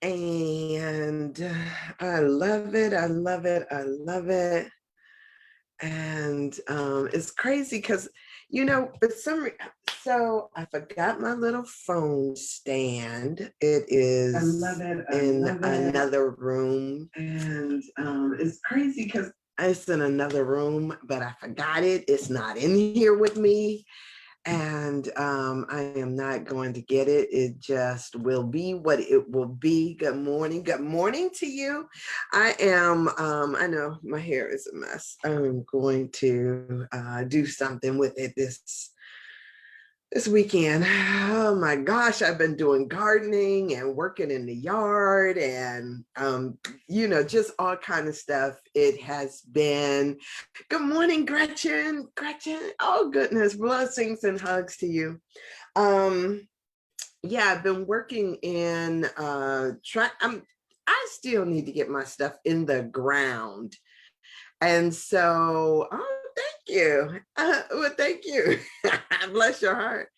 And I love it. I love it. I love it. And it's crazy because, but so I forgot my little phone stand. It I is love it. I in love it. another room. And it's crazy because It's in another room, but I forgot it. It's not in here with me. And I am not going to get it. It just will be what it will be. Good morning. Good morning to you. I know my hair is a mess. I'm going to do something with it this weekend. Oh my gosh, I've been doing gardening and working in the yard and just all kind of stuff. It has been. Good morning, Gretchen. Gretchen, oh goodness, blessings and hugs to you. Um yeah, I've been working in I still need to get my stuff in the ground. And so, oh, thank you. Well, thank you. Bless your heart.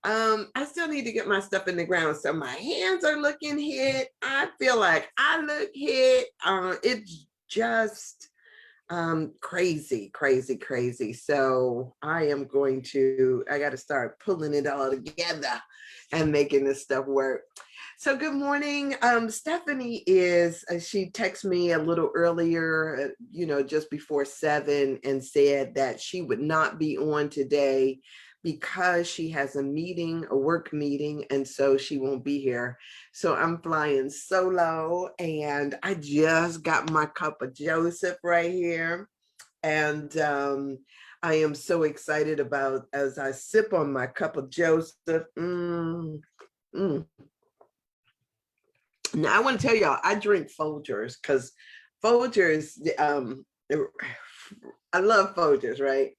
I still need to get my stuff in the ground. So my hands are looking hit. I feel like I look hit. It's just crazy, crazy, crazy. So I got to start pulling it all together and making this stuff work. So good morning. Stephanie she texted me a little earlier, just before 7 and said that she would not be on today because she has a work meeting, and so she won't be here. So I'm flying solo, and I just got my cup of Joseph right here. And I am so excited about as I sip on my cup of Joseph. Mm. Now I want to tell y'all, I drink Folgers because Folgers, I love Folgers, right?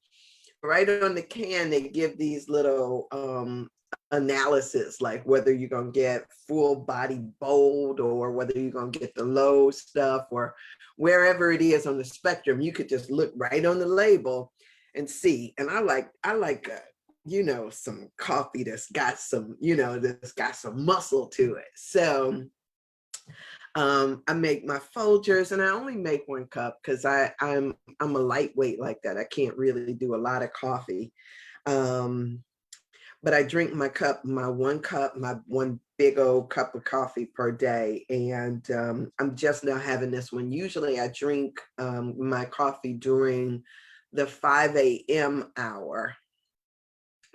Right on the can, they give these little analysis, like whether you're going to get full body bold or whether you're going to get the low stuff or wherever it is on the spectrum. You could just look right on the label and see. And I like some coffee that's got some muscle to it. So I make my Folgers, and I only make 1 cup because I'm a lightweight like that. I can't really do a lot of coffee. But I drink my 1 cup, my one big old cup of coffee per day. And I'm just now having this one. Usually I drink my coffee during the 5 a.m. hour.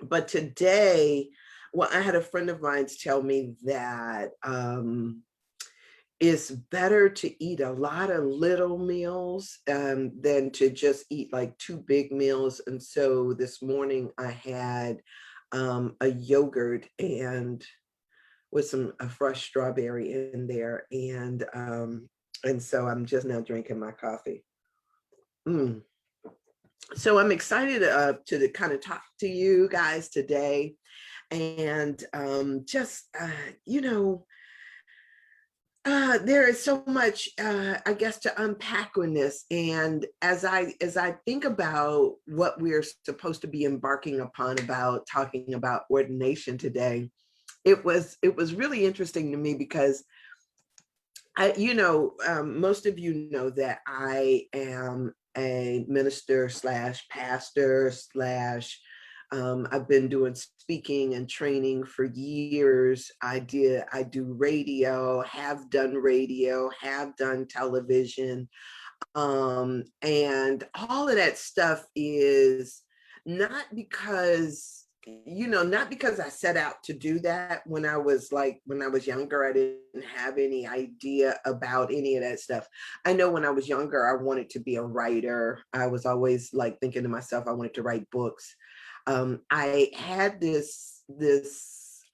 But today, well, I had a friend of mine tell me that it's better to eat a lot of little meals than to just eat like 2 big meals. And so this morning I had a yogurt and with a fresh strawberry in there. And so I'm just now drinking my coffee. Mm. So I'm excited to kind of talk to you guys today. And there is so much, I guess, to unpack on this. And as I think about what we're supposed to be embarking upon about talking about ordination today, it was really interesting to me because most of you know that I am a minister slash pastor slash I've been doing speaking and training for years. I do radio, have done television. And all of that stuff is not because, not because I set out to do that when I was younger. I didn't have any idea about any of that stuff. I know when I was younger, I wanted to be a writer. I was always like thinking to myself, I wanted to write books. I had this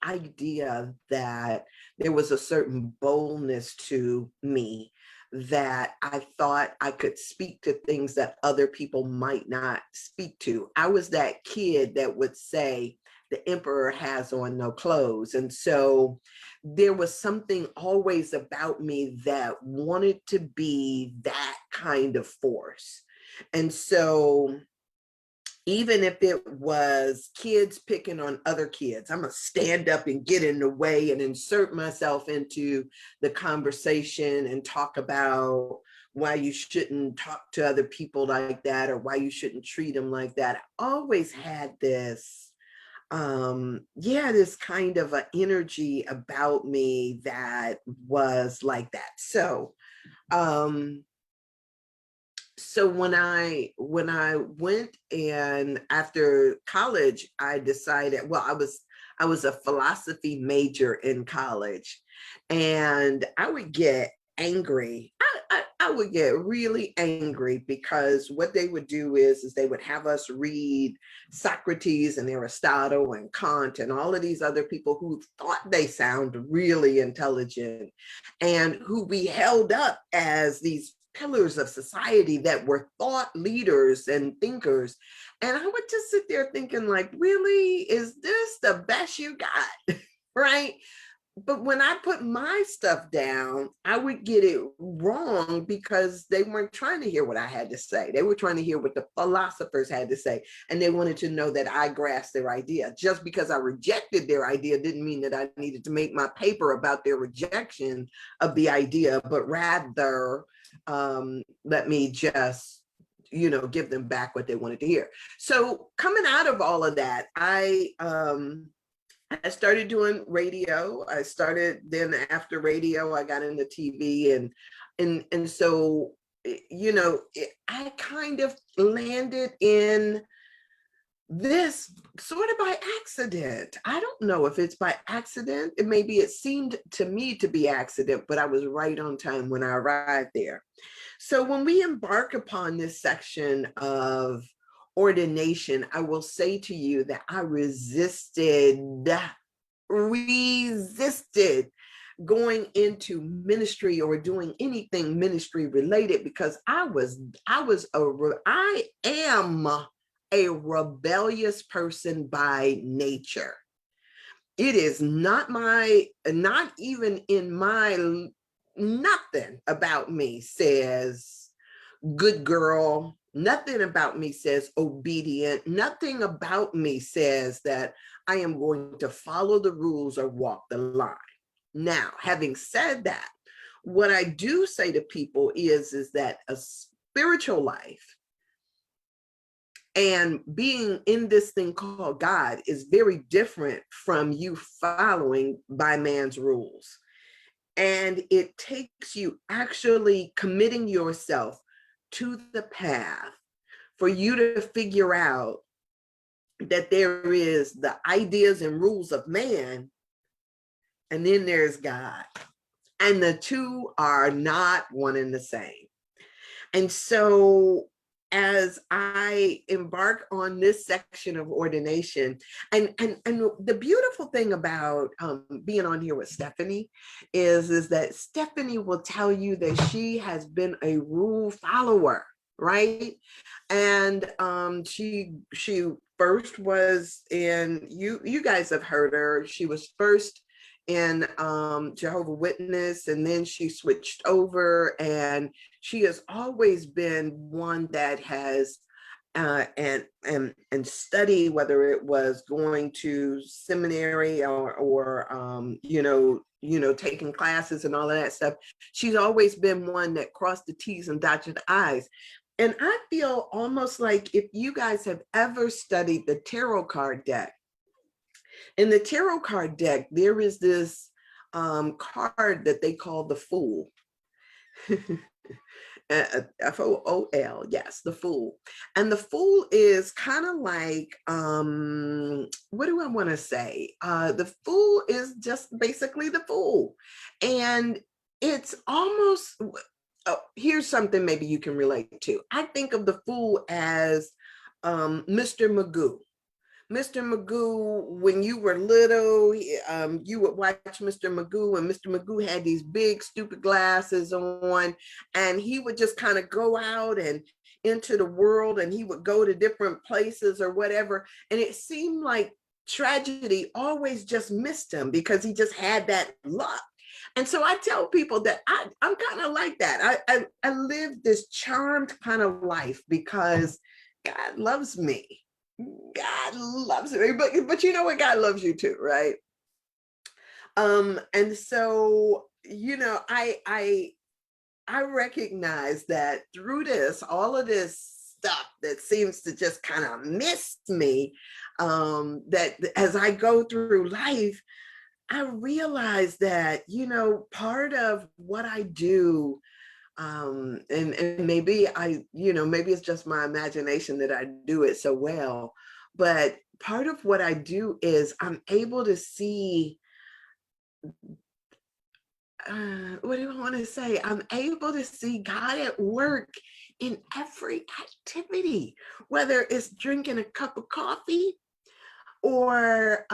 idea that there was a certain boldness to me that I thought I could speak to things that other people might not speak to. I was that kid that would say, the emperor has on no clothes. And so there was something always about me that wanted to be that kind of force. And so even if it was kids picking on other kids, I'm gonna stand up and get in the way and insert myself into the conversation and talk about why you shouldn't talk to other people like that, or why you shouldn't treat them like that. I always had this, yeah, this kind of an energy about me that was like that. Um, so when I went, and after college, I decided, well, I was a philosophy major in college, and I would get angry. I would get really angry because what they would do is they would have us read Socrates and Aristotle and Kant and all of these other people who thought they sound really intelligent and who we held up as these pillars of society that were thought leaders and thinkers. And I would just sit there thinking, like, really, is this the best you got? Right? But when I put my stuff down, I would get it wrong because they weren't trying to hear what I had to say. They were trying to hear what the philosophers had to say. And they wanted to know that I grasped their idea. Just because I rejected their idea didn't mean that I needed to make my paper about their rejection of the idea, but rather let me just give them back what they wanted to hear. So coming out of all of that, I started doing radio. I started then after radio, I got into TV, and so I kind of landed in this sort of by accident. I don't know if it's by accident. It seemed to me to be accident, but I was right on time when I arrived there. So when we embark upon this section of ordination, I will say to you that I resisted going into ministry or doing anything ministry related because I am a rebellious person by nature. It is not even in my, nothing about me says good girl. Nothing about me says obedient. Nothing about me says that I am going to follow the rules or walk the line. Now, having said that, what I do say to people is that a spiritual life and being in this thing called God is very different from you following by man's rules. And it takes you actually committing yourself to the path for you to figure out that there is the ideas and rules of man, and then there's God. And the two are not one and the same. And so as I embark on this section of ordination, and the beautiful thing about being on here with Stephanie is that Stephanie will tell you that she has been a rule follower, right? And she first was in, you guys have heard her. She was first in Jehovah Witness, and then she switched over, and she has always been one that has and study, whether it was going to seminary or taking classes and all of that stuff. She's always been one that crossed the T's and dotted the I's. And I feel almost like if you guys have ever studied the tarot card deck, in the tarot card deck, there is this card that they call the Fool. Fool, yes, the Fool. And the Fool is kind of like, what do I want to say? The Fool is just basically the Fool. And it's almost, here's something maybe you can relate to. I think of the Fool as Mr. Magoo. Mr. Magoo, when you were little, you would watch Mr. Magoo, and Mr. Magoo had these big, stupid glasses on, and he would just kind of go out and into the world, and he would go to different places or whatever. And it seemed like tragedy always just missed him because he just had that luck. And so I tell people that I'm kind of like that. I live this charmed kind of life because God loves me. God loves me, but you know what? God loves you too, right? And so, you know, I recognize that through this, all of this stuff that seems to just kind of miss me, that as I go through life, I realize that, you know, part of what I do, and maybe maybe it's just my imagination that I do it so well, but part of what I do is I'm able to see, what do I want to say? I'm able to see God at work in every activity, whether it's drinking a cup of coffee or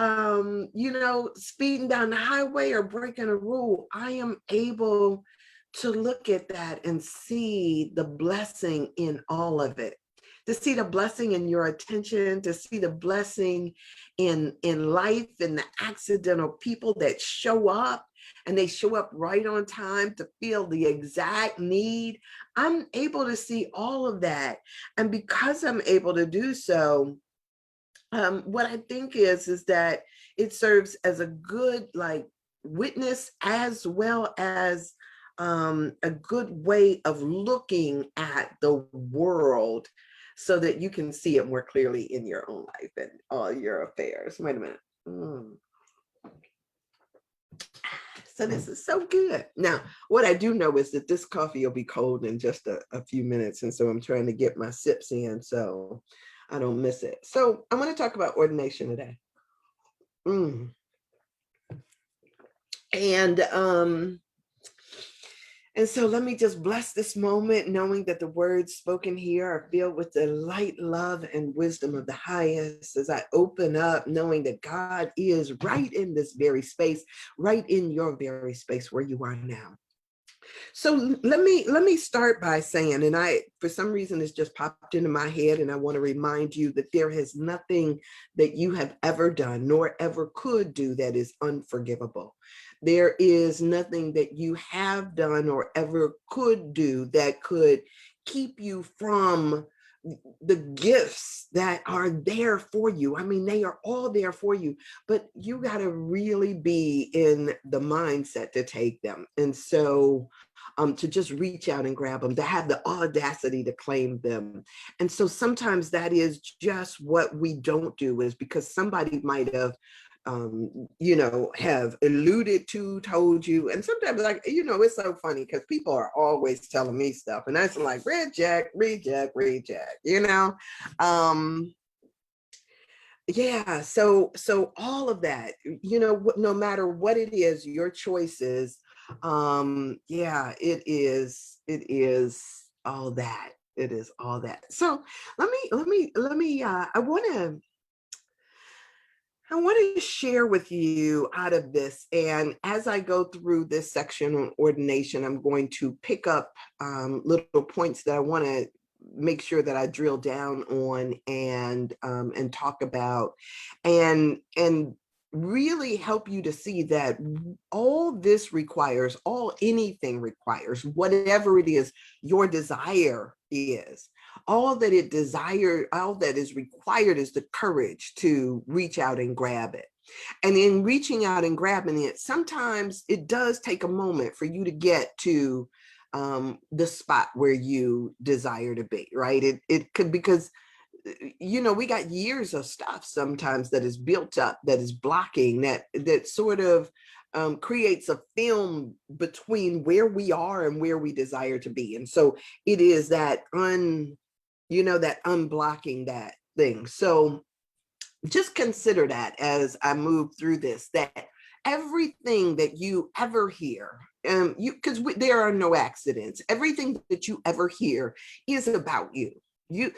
speeding down the highway or breaking a rule. I am able to look at that and see the blessing in all of it, to see the blessing in your attention, to see the blessing in life, in the accidental people that show up, and they show up right on time to feel the exact need. I'm able to see all of that, and because I'm able to do so, what I think is that it serves as a good witness, as well as a good way of looking at the world, so that you can see it more clearly in your own life and all your affairs. Wait a minute. So this is so good. Now, what I do know is that this coffee will be cold in just a few minutes. And so I'm trying to get my sips in so I don't miss it. So I'm going to talk about ordination today. And so let me just bless this moment, knowing that the words spoken here are filled with the light, love, and wisdom of the highest, as I open up, knowing that God is right in this very space, right in your very space where you are now. So let me start by saying, and for some reason it's just popped into my head, and I want to remind you that there is nothing that you have ever done nor ever could do that is unforgivable. There is nothing that you have done or ever could do that could keep you from the gifts that are there for you. I mean, they are all there for you, but you got to really be in the mindset to take them. And so to just reach out and grab them, to have the audacity to claim them. And so sometimes that is just what we don't do, is because somebody might have have alluded to, told you. And sometimes, it's so funny because people are always telling me stuff, and that's like reject, reject, reject, yeah. So all of that, no matter what it is, your choices, yeah, it is all that. It is all that. So let me I want to share with you out of this. And as I go through this section on ordination, I'm going to pick up little points that I want to make sure that I drill down on and talk about, and really help you to see that anything requires, whatever it is your desire is, all that is required is the courage to reach out and grab it. And in reaching out and grabbing it, sometimes it does take a moment for you to get to the spot where you desire to be, right? It could, because we got years of stuff sometimes that is built up, that is blocking, that sort of creates a film between where we are and where we desire to be. And so it is that unblocking that thing. So just consider that as I move through this, that everything that you ever hear, because there are no accidents, everything that you ever hear is about you. A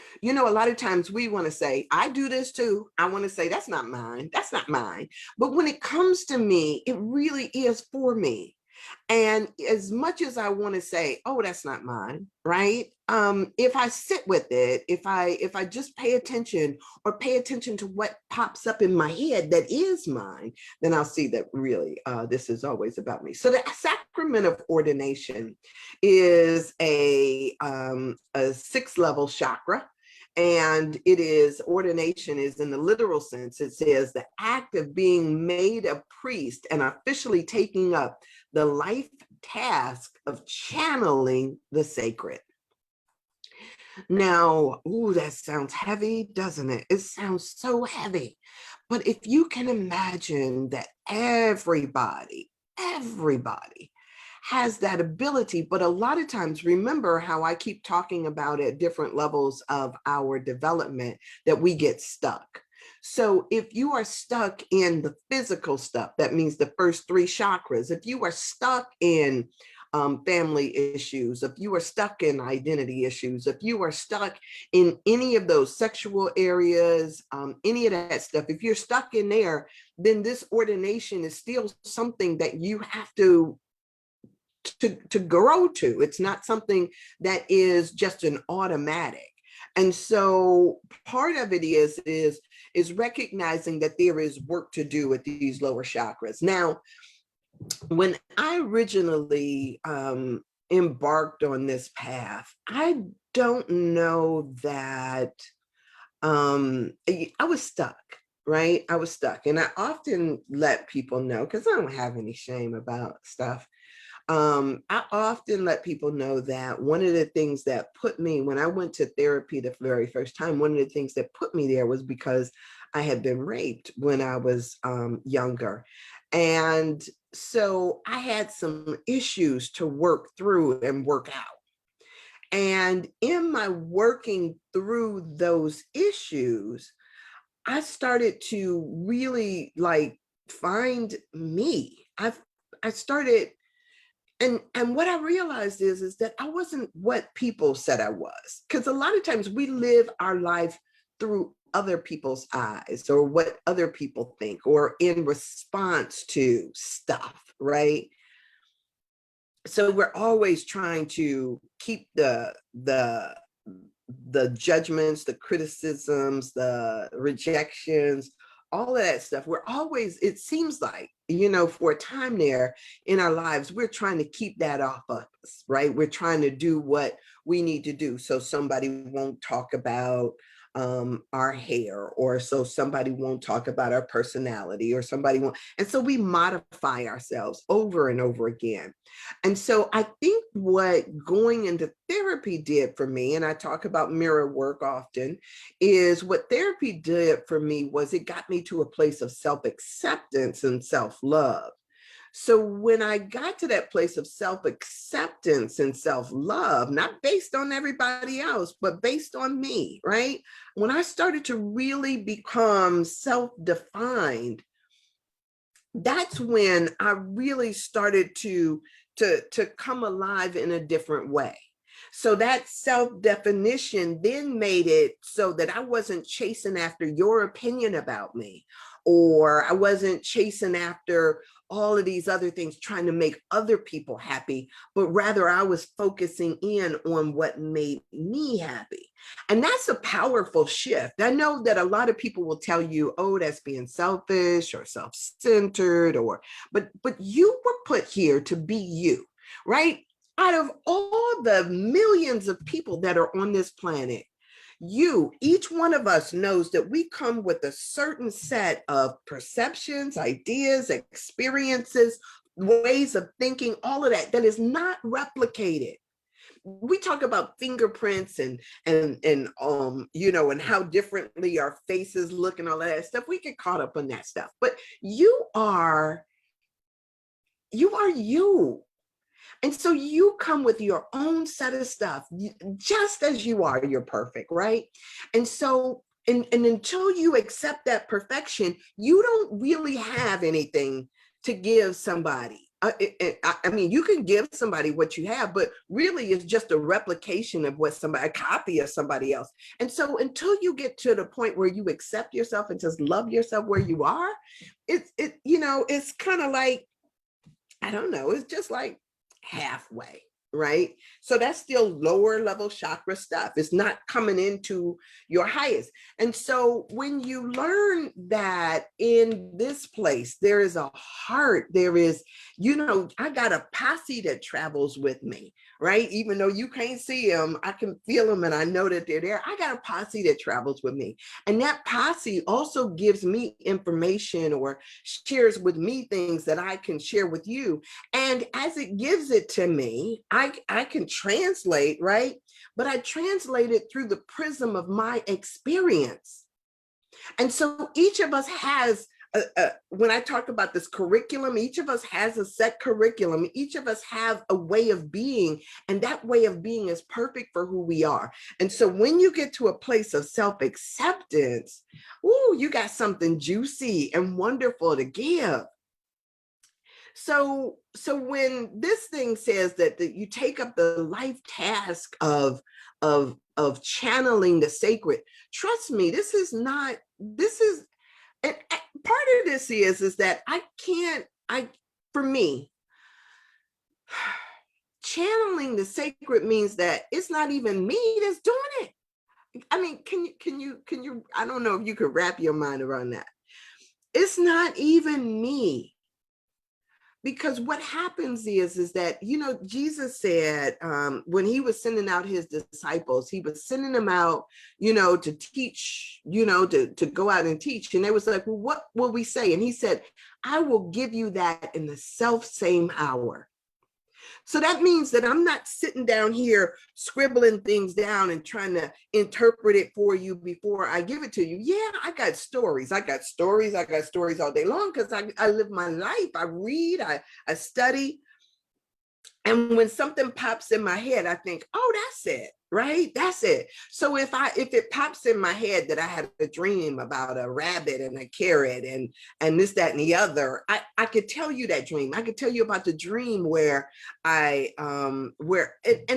lot of times we want to say, I do this too. I want to say, that's not mine. That's not mine. But when it comes to me, it really is for me. And as much as I want to say, oh, that's not mine, right? If I sit with it, if I just pay attention, or pay attention to what pops up in my head that is mine, then I'll see that really this is always about me. So the sacrament of ordination is a 6-level chakra. And it is, ordination is in the literal sense, it says the act of being made a priest and officially taking up the life task of channeling the sacred. Now, ooh, that sounds heavy, doesn't it? It sounds so heavy. But if you can imagine that everybody has that ability, but a lot of times, remember how I keep talking about at different levels of our development that we get stuck. So if you are stuck in the physical stuff, that means the first three chakras. If you are stuck in family issues, if you are stuck in identity issues, if you are stuck in any of those sexual areas, any of that stuff, if you're stuck in there, then this ordination is still something that you have to grow to. It's not something that is just an automatic. And so part of it is recognizing that there is work to do with these lower chakras. Now, when I originally embarked on this path, I don't know that I was stuck, right? I was stuck. And I often let people know, because I don't have any shame about stuff. I often let people know that one of the things that put me, when I went to therapy the very first time, one of the things that put me there was because I had been raped when I was younger. And so I had some issues to work through and work out. And in my working through those issues, I started to really like find me. I started, and what I realized is that I wasn't what people said I was. Because a lot of times we live our life through other people's eyes or what other people think or in response to stuff, right? So we're always trying to keep the judgments, the criticisms, the rejections, all of that stuff. We're always, it seems like, for a time there in our lives, we're trying to keep that off of us, right? We're trying to do what we need to do so somebody won't talk about our hair, or so somebody won't talk about our personality, or somebody won't. And so we modify ourselves over and over again. And so I think what going into therapy did for me, and I talk about mirror work often, is what therapy did for me was it got me to a place of self-acceptance and self-love. So when I got to that place of self-acceptance and self-love, not based on everybody else, but based on me, right? When I started to really become self-defined, that's when I really started to come alive in a different way. So that self-definition then made it so that I wasn't chasing after your opinion about me, or I wasn't chasing after all of these other things, trying to make other people happy, but rather I was focusing in on what made me happy. And that's a powerful shift. I know that a lot of people will tell you, oh, that's being selfish or self-centered, but you were put here to be you, right? Out of all the millions of people that are on this planet, each one of us knows that we come with a certain set of perceptions, ideas, experiences, ways of thinking, all of that is not replicated. We talk about fingerprints and how differently our faces look and all of that stuff. We get caught up on that stuff, but you are you. And so you come with your own set of stuff, just as you are, you're perfect, right? And so, and until you accept that perfection, you don't really have anything to give somebody. I mean, you can give somebody what you have, but really it's just a replication of a copy of somebody else. And so until you get to the point where you accept yourself and just love yourself where you are, it's kind of like, I don't know, it's just like halfway. right? So that's still lower level chakra stuff. It's not coming into your highest. And so when you learn that in this place, there is a heart, there is, I got a posse that travels with me, right? Even though you can't see them, I can feel them and I know that they're there. I got a posse that travels with me. And that posse also gives me information or shares with me things that I can share with you. And as it gives it to me, I can translate, right? But I translate it through the prism of my experience. And so each of us has, when I talk about this curriculum, each of us has a set curriculum. Each of us have a way of being, and that way of being is perfect for who we are. And so when you get to a place of self-acceptance, ooh, you got something juicy and wonderful to give. So when this thing says that you take up the life task of channeling the sacred, trust me, this is and part of this is that for me, channeling the sacred means that it's not even me that's doing it. I mean, can you, I don't know if you could wrap your mind around that. It's not even me. Because what happens is that, Jesus said when he was sending out his disciples, he was sending them out, to teach, to go out and teach. And they was like, well, what will we say? And he said, I will give you that in the self same hour. So that means that I'm not sitting down here scribbling things down and trying to interpret it for you before I give it to you. Yeah, I got stories. I got stories all day long because I live my life. I read, I study. And when something pops in my head, I think, oh, that's it, right? That's it. So if it pops in my head that I had a dream about a rabbit and a carrot and this, that, and the other, I could tell you that dream. I could tell you about the dream where I and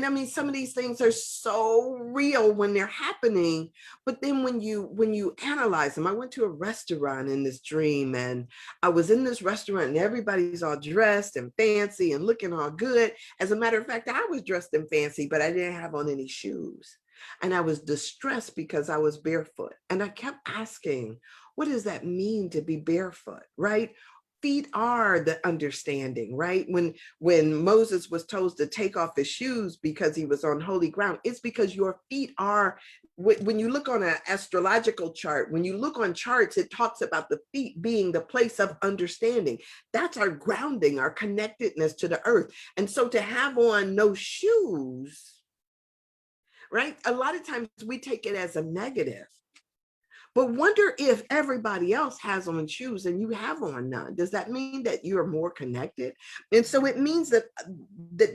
I mean, some of these things are so real when they're happening, but then when you analyze them, I went to a restaurant in this dream, and I was in this restaurant and everybody's all dressed and fancy and looking all good. As a matter of fact, I was dressed in fancy, but I didn't have on any shoes. And I was distressed because I was barefoot. And I kept asking, what does that mean to be barefoot, right? Feet are the understanding, right? When Moses was told to take off his shoes because he was on holy ground, it's because your feet are, when you look on an astrological chart, when you look on charts, it talks about the feet being the place of understanding. That's our grounding, our connectedness to the earth. And so to have on no shoes, right? A lot of times we take it as a negative. But wonder if everybody else has on shoes and you have on none. Does that mean that you're more connected? And so it means that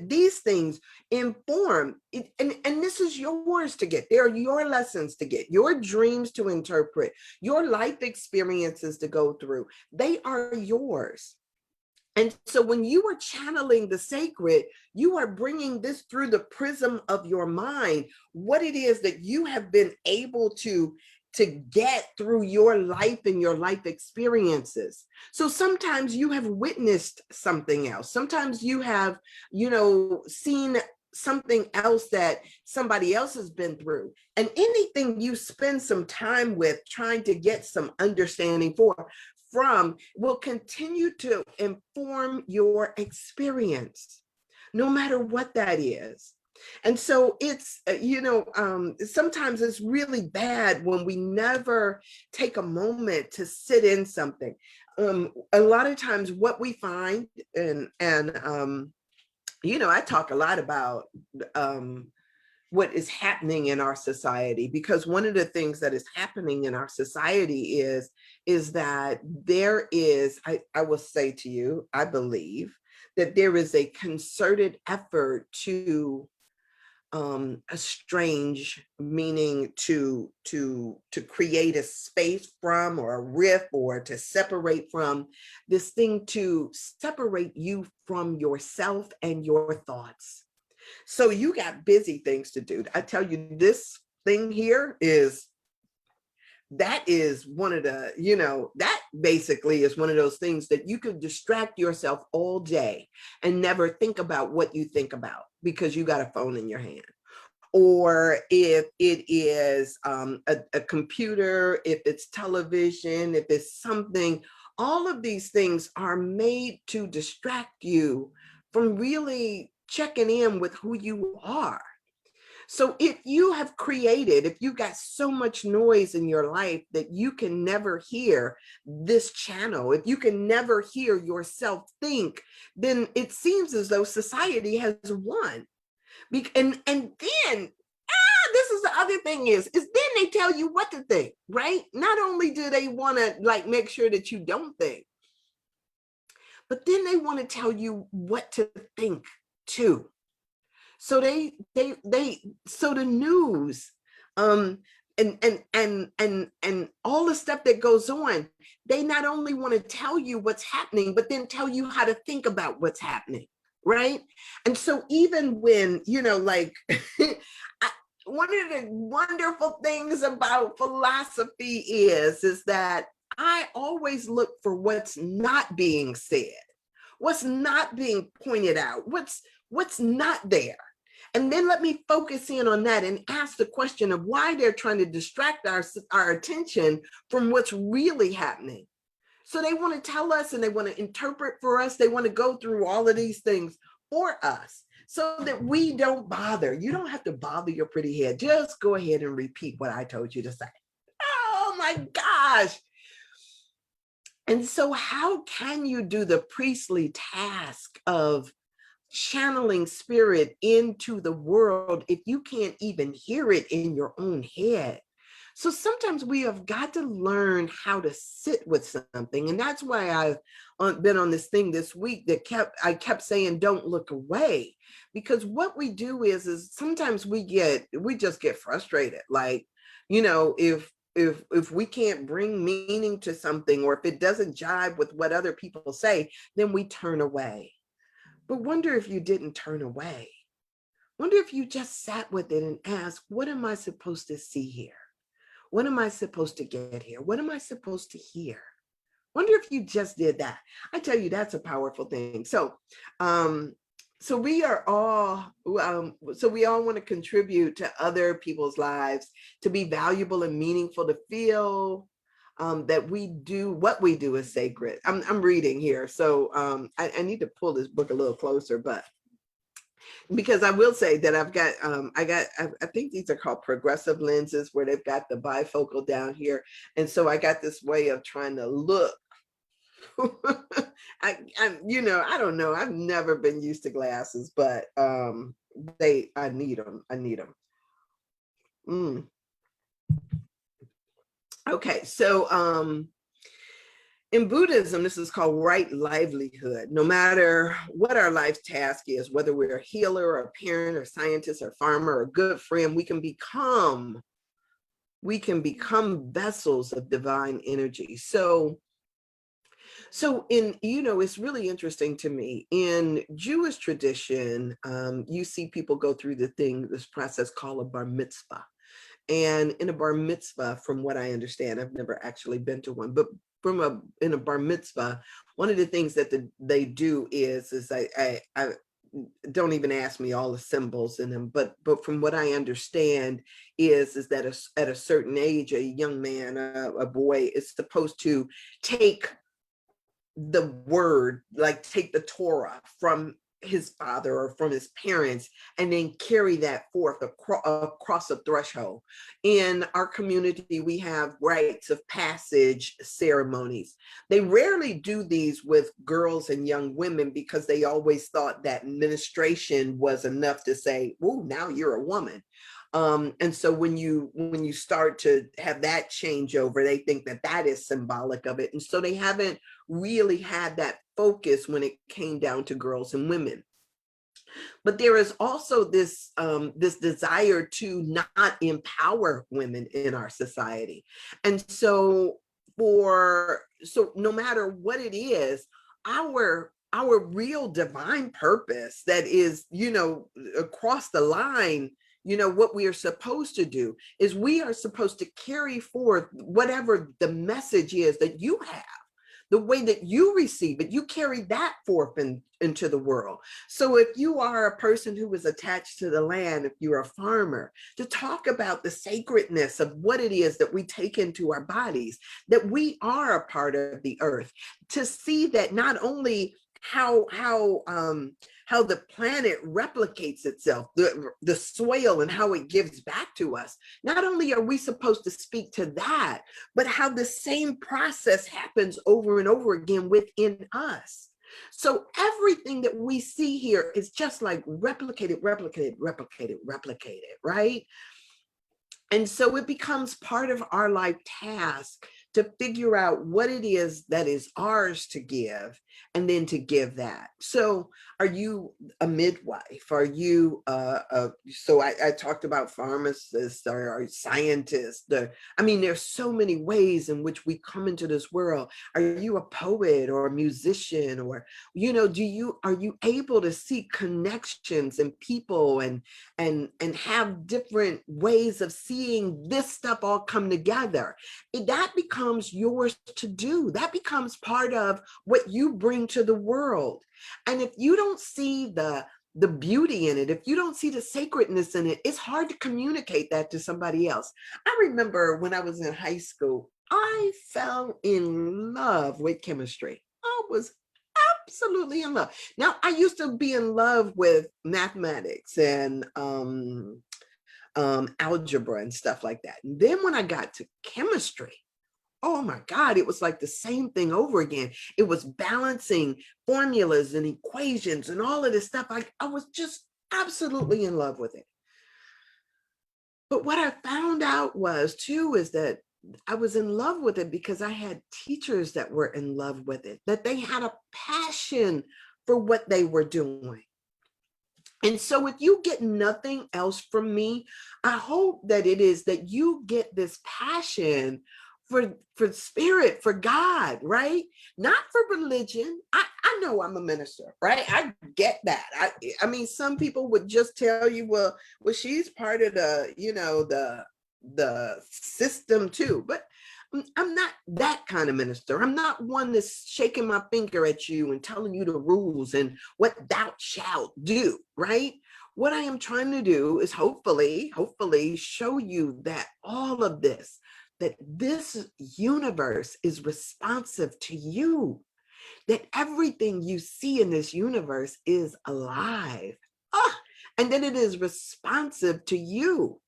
these things inform, and this is yours to get. They're your lessons to get, your dreams to interpret, your life experiences to go through. They are yours. And so when you are channeling the sacred, you are bringing this through the prism of your mind, what it is that you have been able to get through your life and your life experiences. So sometimes you have witnessed something else. Sometimes you have, seen something else that somebody else has been through. And anything you spend some time with trying to get some understanding from will continue to inform your experience, no matter what that is. And so it's, sometimes it's really bad when we never take a moment to sit in something. A lot of times what we find, and I talk a lot about what is happening in our society, because one of the things that is happening in our society is that there is, I will say to you, I believe that there is a concerted effort to estrange, meaning to create a space from, or a rift, or to separate from, this thing to separate you from yourself and your thoughts. So you got busy things to do. I tell you, this thing here is that is one of the, that basically is one of those things that you could distract yourself all day and never think about what you think about because you got a phone in your hand. Or if it is a computer, if it's television, if it's something, all of these things are made to distract you from really checking in with who you are. So if you have created, if you got so much noise in your life that you can never hear this channel, if you can never hear yourself think, then it seems as though society has won. And then this is the other thing is then they tell you what to think, right? Not only do they want to like make sure that you don't think, but then they want to tell you what to think too. So so the news, and all the stuff that goes on, they not only want to tell you what's happening, but then tell you how to think about what's happening, right? And so even when, like, one of the wonderful things about philosophy is that I always look for what's not being said, what's not being pointed out, what's not there. And then let me focus in on that and ask the question of why they're trying to distract our attention from what's really happening. So they want to tell us and they want to interpret for us. They want to go through all of these things for us so that we don't bother. You don't have to bother your pretty head. Just go ahead and repeat what I told you to say. Oh my gosh. And so how can you do the priestly task of channeling spirit into the world if you can't even hear it in your own head? So sometimes we have got to learn how to sit with something. And that's why I've been on this thing this week that I kept saying, don't look away. Because what we do is sometimes we just get frustrated. Like, if we can't bring meaning to something, or if it doesn't jive with what other people say, then we turn away. But wonder if you didn't turn away. Wonder if you just sat with it and asked, what am I supposed to see here? What am I supposed to get here? What am I supposed to hear? Wonder if you just did that. I tell you, that's a powerful thing. So we are all, so we all want to contribute to other people's lives, to be valuable and meaningful, to feel that what we do is sacred. I'm reading here, so I need to pull this book a little closer, but because I will say that I've got, I think these are called progressive lenses, where they've got the bifocal down here. And so I got this way of trying to look. I don't know. I've never been used to glasses, but I need them. Okay. So, in Buddhism, this is called right livelihood. No matter what our life task is, whether we're a healer or a parent or scientist or farmer or a good friend, we can become vessels of divine energy. So it's really interesting to me. In Jewish tradition, you see people go through this process called a bar mitzvah. And in a bar mitzvah, from what I understand, I've never actually been to one, but in a bar mitzvah, one of the things that they do is I don't even ask me all the symbols in them, but from what I understand is that at a certain age, a young man, a boy, is supposed to take the word, like take the Torah from his father or from his parents, and then carry that forth across a threshold. In our community, we have rites of passage ceremonies. They rarely do these with girls and young women because they always thought that ministration was enough to say, "Ooh, now you're a woman." And so when you start to have that changeover, they think that is symbolic of it. And so they haven't really had that focus when it came down to girls and women. But there is also this desire to not empower women in our society. And so no matter what it is, our real divine purpose that is, across the line, what we are supposed to do is we are supposed to carry forth whatever the message is that you have, the way that you receive it, you carry that forth into the world. So if you are a person who is attached to the land, if you're a farmer, to talk about the sacredness of what it is that we take into our bodies, that we are a part of the earth, to see that not only how the planet replicates itself, the soil and how it gives back to us. Not only are we supposed to speak to that, but how the same process happens over and over again within us. So everything that we see here is just like replicated, right? And so it becomes part of our life task to figure out what it is that is ours to give, and then to give that. So are you a midwife? Are you, so I talked about pharmacists or scientists. There's so many ways in which we come into this world. Are you a poet or a musician? Or, are you able to see connections and people and have different ways of seeing this stuff all come together? That becomes yours to do. That becomes part of what you bring to the world. And if you don't see the beauty in it, if you don't see the sacredness in it, it's hard to communicate that to somebody else. I remember when I was in high school, I fell in love with chemistry. I was absolutely in love. Now, I used to be in love with mathematics and algebra and stuff like that. And then when I got to chemistry, oh my God, it was like the same thing over again. It was balancing formulas and equations and all of this stuff. I was just absolutely in love with it. But what I found out was too, is that I was in love with it because I had teachers that were in love with it, that they had a passion for what they were doing. And so if you get nothing else from me, I hope that it is that you get this passion for spirit, for God, right? Not for religion. I know I'm a minister, right? I get that. I mean, some people would just tell you, well, she's part of the system too. But I'm not that kind of minister. I'm not one that's shaking my finger at you and telling you the rules and what thou shalt do, right? What I am trying to do is hopefully show you that all of this, that this universe is responsive to you, that everything you see in this universe is alive, and that it is responsive to you.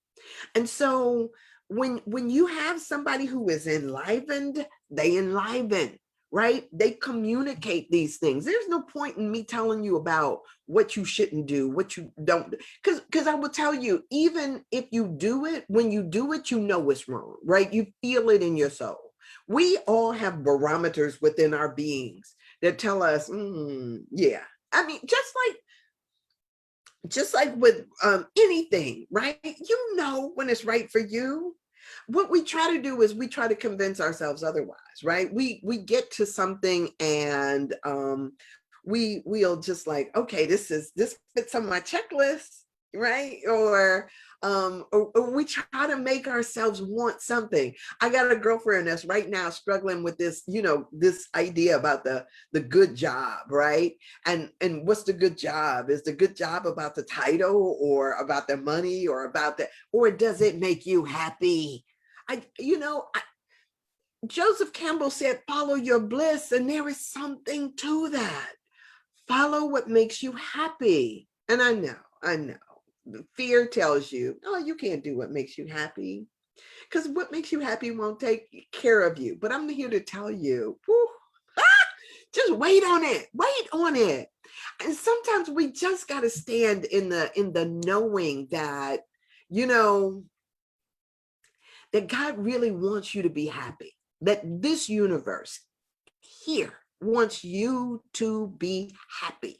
And so when you have somebody who is enlivened, they enliven, right? They communicate these things. There's no point in me telling you about what you shouldn't do, what you don't, because I will tell you, even if you do it, when you do it, you know it's wrong, right? You feel it in your soul. We all have barometers within our beings that tell us, yeah. I mean, just like with anything, right? You know when it's right for you. What we try to do is we try to convince ourselves otherwise, right? We get to something and we'll just like, okay, this fits on my checklist, right? Or we try to make ourselves want something. I got a girlfriend that's right now struggling with this, this idea about the good job, right? And what's the good job? Is the good job about the title or about the money or or does it make you happy? Joseph Campbell said, follow your bliss, and there is something to that. Follow what makes you happy. And I know. Fear tells you, oh, you can't do what makes you happy, because what makes you happy won't take care of you. But I'm here to tell you, just wait on it. And sometimes we just got to stand in the knowing that, that God really wants you to be happy, that this universe here wants you to be happy.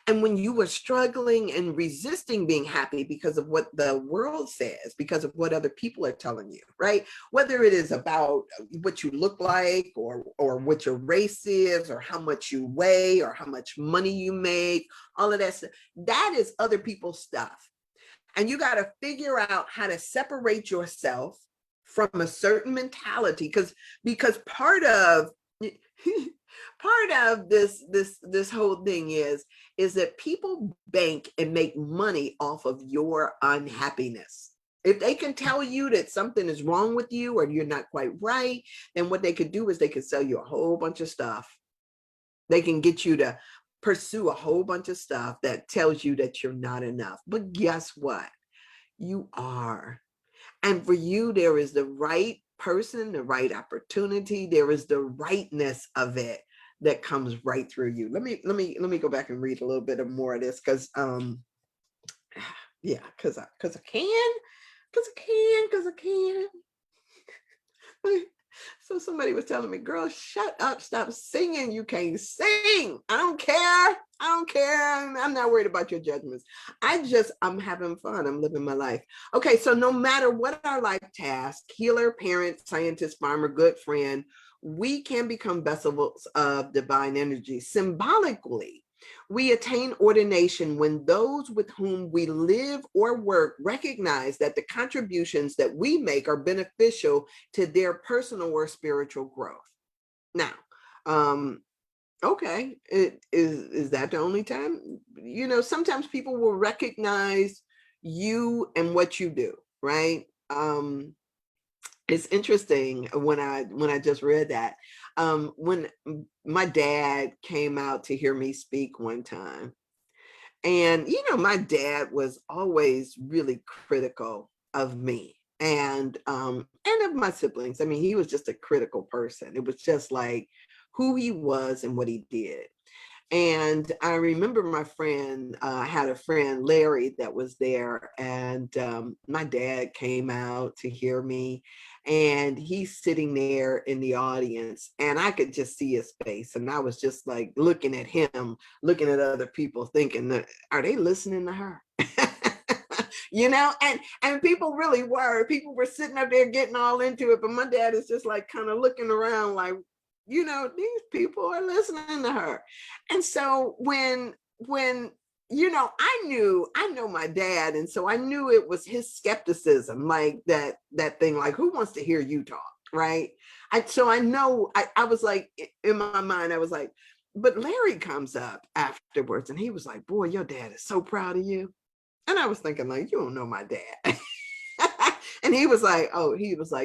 And when you are struggling and resisting being happy because of what the world says, because of what other people are telling you, right? Whether it is about what you look like or what your race is or how much you weigh or how much money you make, all of that stuff, that is other people's stuff. And you got to figure out how to separate yourself from a certain mentality, because part of this whole thing is that people bank and make money off of your unhappiness. If they can tell you that something is wrong with you or you're not quite right, then what they could do is they could sell you a whole bunch of stuff. They can get you to pursue a whole bunch of stuff that tells you that you're not enough. But guess what? You are. And for you, there is the right person, the right opportunity. There is the rightness of it that comes right through you. Let me go back and read a little bit of more of this, because yeah, because I can, because I can. So somebody was telling me, girl, shut up, stop singing. You can't sing. I don't care. I don't care. I'm not worried about your judgments. I'm having fun. I'm living my life. Okay, so no matter what our life task, healer, parent, scientist, farmer, good friend, we can become vessels of divine energy. Symbolically, we attain ordination when those with whom we live or work recognize that the contributions that we make are beneficial to their personal or spiritual growth. Now, okay, is that the only time? You know, sometimes people will recognize you and what you do, right? It's interesting when I just read that. When my dad came out to hear me speak one time, and my dad was always really critical of me and of my siblings. I mean, he was just a critical person. It was just like who he was and what he did. And I remember my friend, I had a friend, Larry, that was there. And my dad came out to hear me. And he's sitting there in the audience. And I could just see his face. And I was just like looking at him, looking at other people, thinking, that, are they listening to her? And people really were. People were sitting up there getting all into it. But my dad is just like kind of looking around like, these people are listening to her. And so when I know my dad, and so I knew it was his skepticism, like that thing, like, who wants to hear you talk, right? So I know I was like, in my mind, I was like, but Larry comes up afterwards and he was like, boy, your dad is so proud of you. And I was thinking, like, you don't know my dad. And he was like,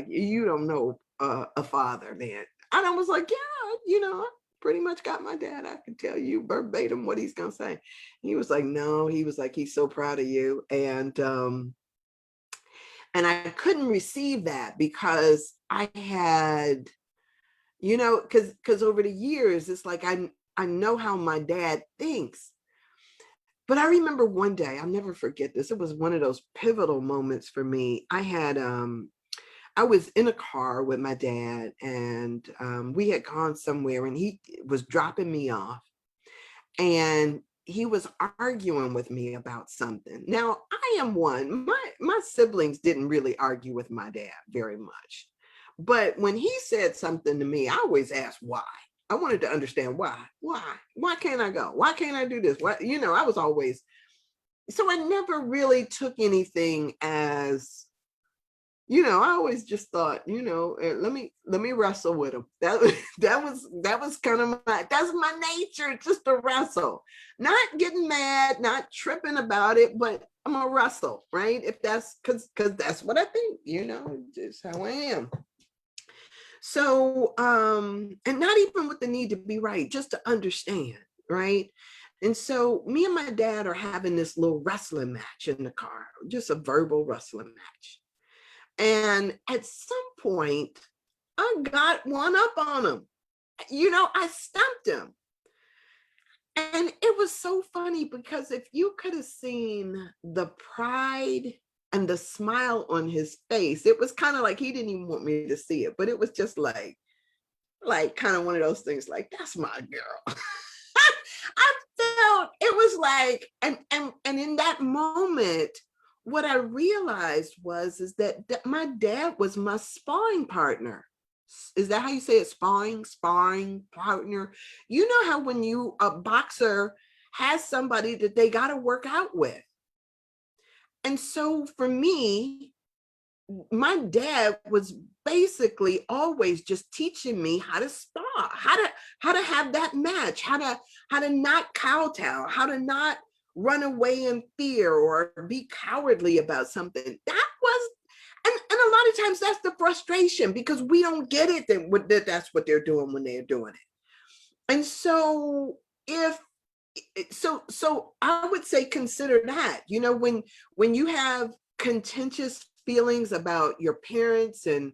you don't know a father then. And I was like, yeah, I pretty much got my dad. I can tell you verbatim what he's going to say. He was like, no, he was like, he's so proud of you. And I couldn't receive that because I had, because over the years, it's like, I know how my dad thinks. But I remember one day, I'll never forget this. It was one of those pivotal moments for me. I was in a car with my dad, and we had gone somewhere, and he was dropping me off, and he was arguing with me about something. Now, I am one. My siblings didn't really argue with my dad very much. But when he said something to me, I always asked why. I wanted to understand why. Why can't I go? Why can't I do this? What, I was always, so I never really took anything as, I always just thought, let me wrestle with him. That was kind of that's my nature, just to wrestle, not getting mad, not tripping about it, but I'm gonna wrestle, right? If that's because that's what I think, just how I am. So, and not even with the need to be right, just to understand, right? And so me and my dad are having this little wrestling match in the car, just a verbal wrestling match. And at some point, I got one up on him. I stumped him. And it was so funny because if you could have seen the pride and the smile on his face, it was kind of like he didn't even want me to see it, but it was just like kind of one of those things like, that's my girl. I felt it was like, and in that moment, what I realized is that my dad was my sparring partner. Is that how you say it? Sparring partner. You know how when a boxer has somebody that they got to work out with. And so for me, my dad was basically always just teaching me how to spar, how to have that match, how to not kowtow, how to not run away in fear or be cowardly about something. That was, and a lot of times that's the frustration because we don't get it that that's what they're doing when they're doing it. And so if so I would say consider that, you know, when you have contentious feelings about your parents and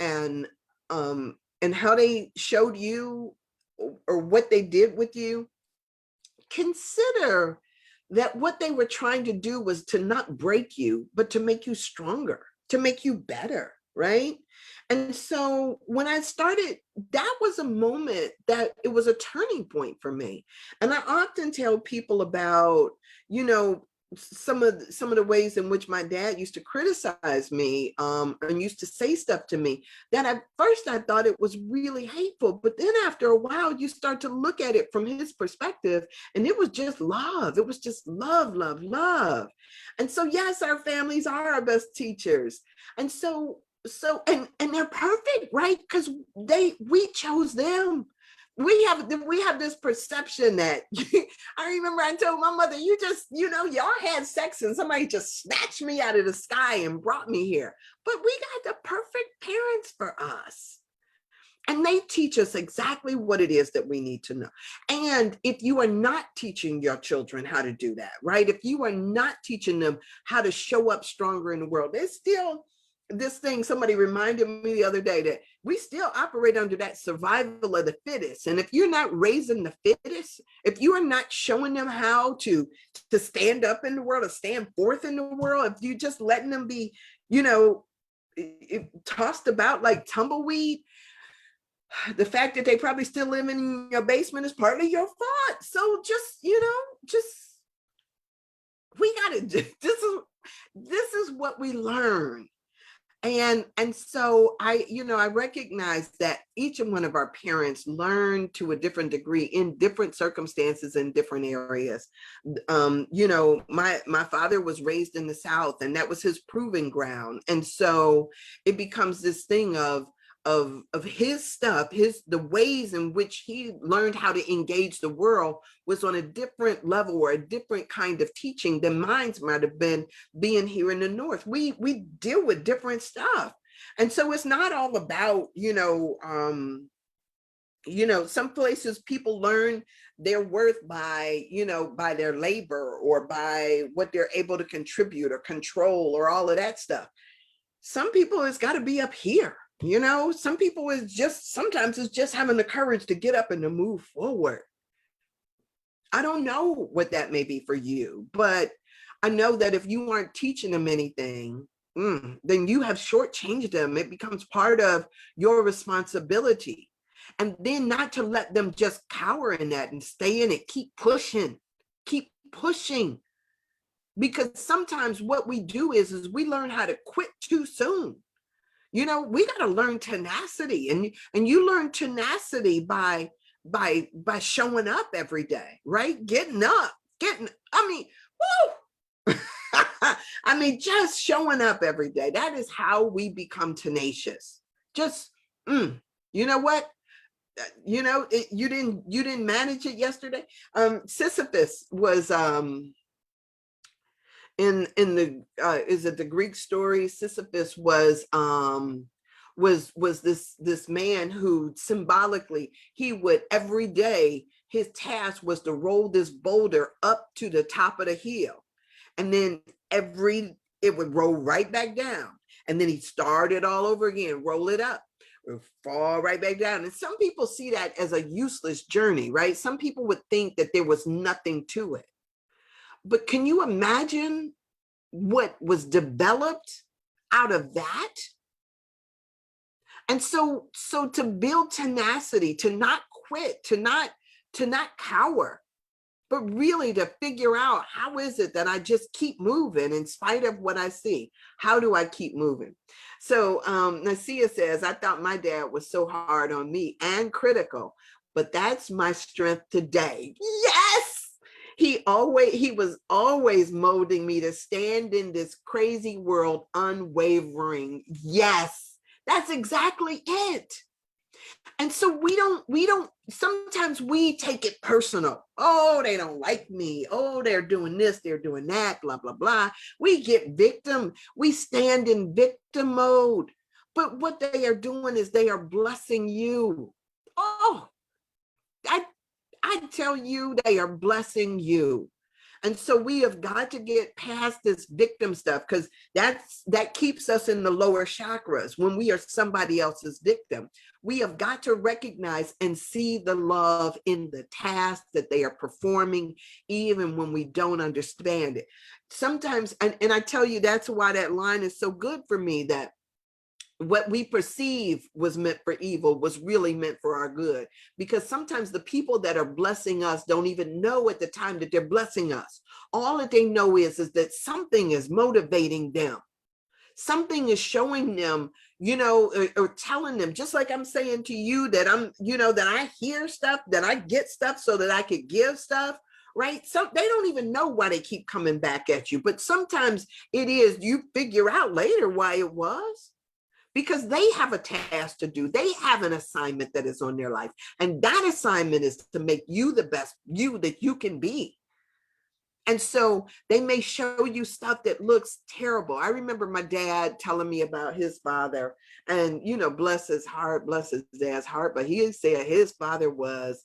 and how they showed you or what they did with you, consider that what they were trying to do was to not break you, but to make you stronger, to make you better, right? And so when I started, that was a moment that it was a turning point for me. And I often tell people about, you know, some of the ways in which my dad used to criticize me and used to say stuff to me that at first I thought it was really hateful, but then after a while you start to look at it from his perspective and it was just love. It was just love, love, love. And so yes, our families are our best teachers. And and they're perfect, right? Because we chose them. We have this perception that I remember I told my mother, you just, you know, y'all had sex and somebody just snatched me out of the sky and brought me here. But we got the perfect parents for us. And they teach us exactly what it is that we need to know. And if you are not teaching your children how to do that, right? If you are not teaching them how to show up stronger in the world, there's still this thing, somebody reminded me the other day that we still operate under that survival of the fittest. And if you're not raising the fittest, if you are not showing them how to stand up in the world or stand forth in the world, if you just letting them be, you know, tossed about like tumbleweed, the fact that they probably still live in your basement is partly your fault. So just, you know, just we gotta this is what we learn. And so I recognize that each and one of our parents learned to a different degree in different circumstances in different areas. You know, my father was raised in the South, and that was his proving ground. And so it becomes this thing of his stuff, the ways in which he learned how to engage the world was on a different level or a different kind of teaching than mine might have been being here in the North. We deal with different stuff. And so it's not all about, some places people learn their worth by, by their labor or by what they're able to contribute or control or all of that stuff. Some people, it's got to be up here. Some people sometimes it's just having the courage to get up and to move forward. I don't know what that may be for you, but I know that if you aren't teaching them anything, then you have shortchanged them. It becomes part of your responsibility. And then not to let them just cower in that and stay in it. Keep pushing. Because sometimes what we do is we learn how to quit too soon. We got to learn tenacity, and you learn tenacity by showing up every day, right? Woo! Just showing up every day. That is how we become tenacious. Just, you know what? You didn't manage it yesterday. Sisyphus was, in the is it the Greek story? Sisyphus was this man who symbolically he would every day, his task was to roll this boulder up to the top of the hill, and then it would roll right back down, and then he'd start it all over again, roll it up, fall right back down. And some people see that as a useless journey, right? Some people would think that there was nothing to it. But can you imagine what was developed out of that? And so to build tenacity, to not quit, to not cower, but really to figure out, how is it that I just keep moving in spite of what I see? How do I keep moving? So Nasia says, I thought my dad was so hard on me and critical, but that's my strength today. Yes. He was always molding me to stand in this crazy world unwavering. Yes, that's exactly it. And so we don't, sometimes we take it personal. Oh, they don't like me. Oh, they're doing this, they're doing that, blah, blah, blah. We get victim. We stand in victim mode. But what they are doing is they are blessing you. Oh, I, I tell you, they are blessing you. And so we have got to get past this victim stuff, because that keeps us in the lower chakras when we are somebody else's victim. We have got to recognize and see the love in the task that they are performing, even when we don't understand it. Sometimes, and I tell you, that's why that line is so good for me, that what we perceive was meant for evil was really meant for our good, because sometimes the people that are blessing us don't even know at the time that they're blessing us. All that they know is that something is motivating them, something is showing them, or telling them, just like I'm saying to you, that that I hear stuff, that I get stuff so that I could give stuff, right? So they don't even know why they keep coming back at you, but sometimes it is, you figure out later why it was, because they have a task to do. They have an assignment that is on their life. And that assignment is to make you the best you that you can be. And so they may show you stuff that looks terrible. I remember my dad telling me about his father, and, bless his heart, bless his dad's heart, but he said his father was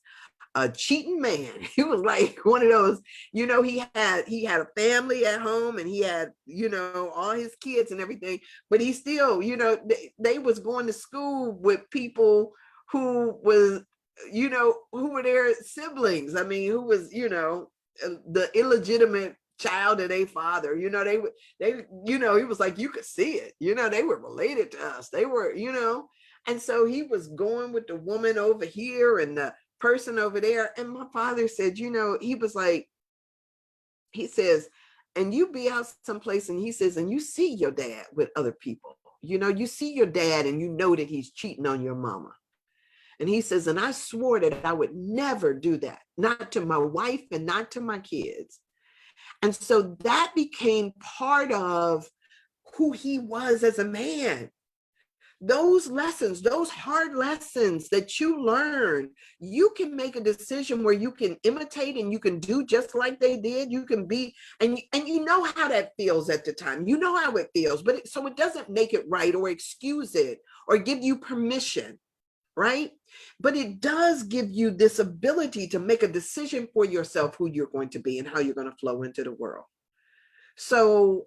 a cheating man. He was like one of those, he had a family at home, and he had, all his kids and everything, but he still, they was going to school with people who was, who were their siblings. I mean, who was, the illegitimate child of their father. He was like, you could see it, they were related to us. They were, and so he was going with the woman over here and the person over there. And my father said, he was like, he says, and you be out someplace, and he says, and you see your dad with other people, you see your dad, and you know that he's cheating on your mama. And he says, and I swore that I would never do that, not to my wife and not to my kids. And so that became part of who he was as a man. Those lessons, those hard lessons that you learn, you can make a decision where you can imitate and you can do just like they did. You can be, and you know how that feels at the time. You know how it feels, but so it doesn't make it right or excuse it or give you permission, right? But it does give you this ability to make a decision for yourself, who you're going to be and how you're going to flow into the world. So,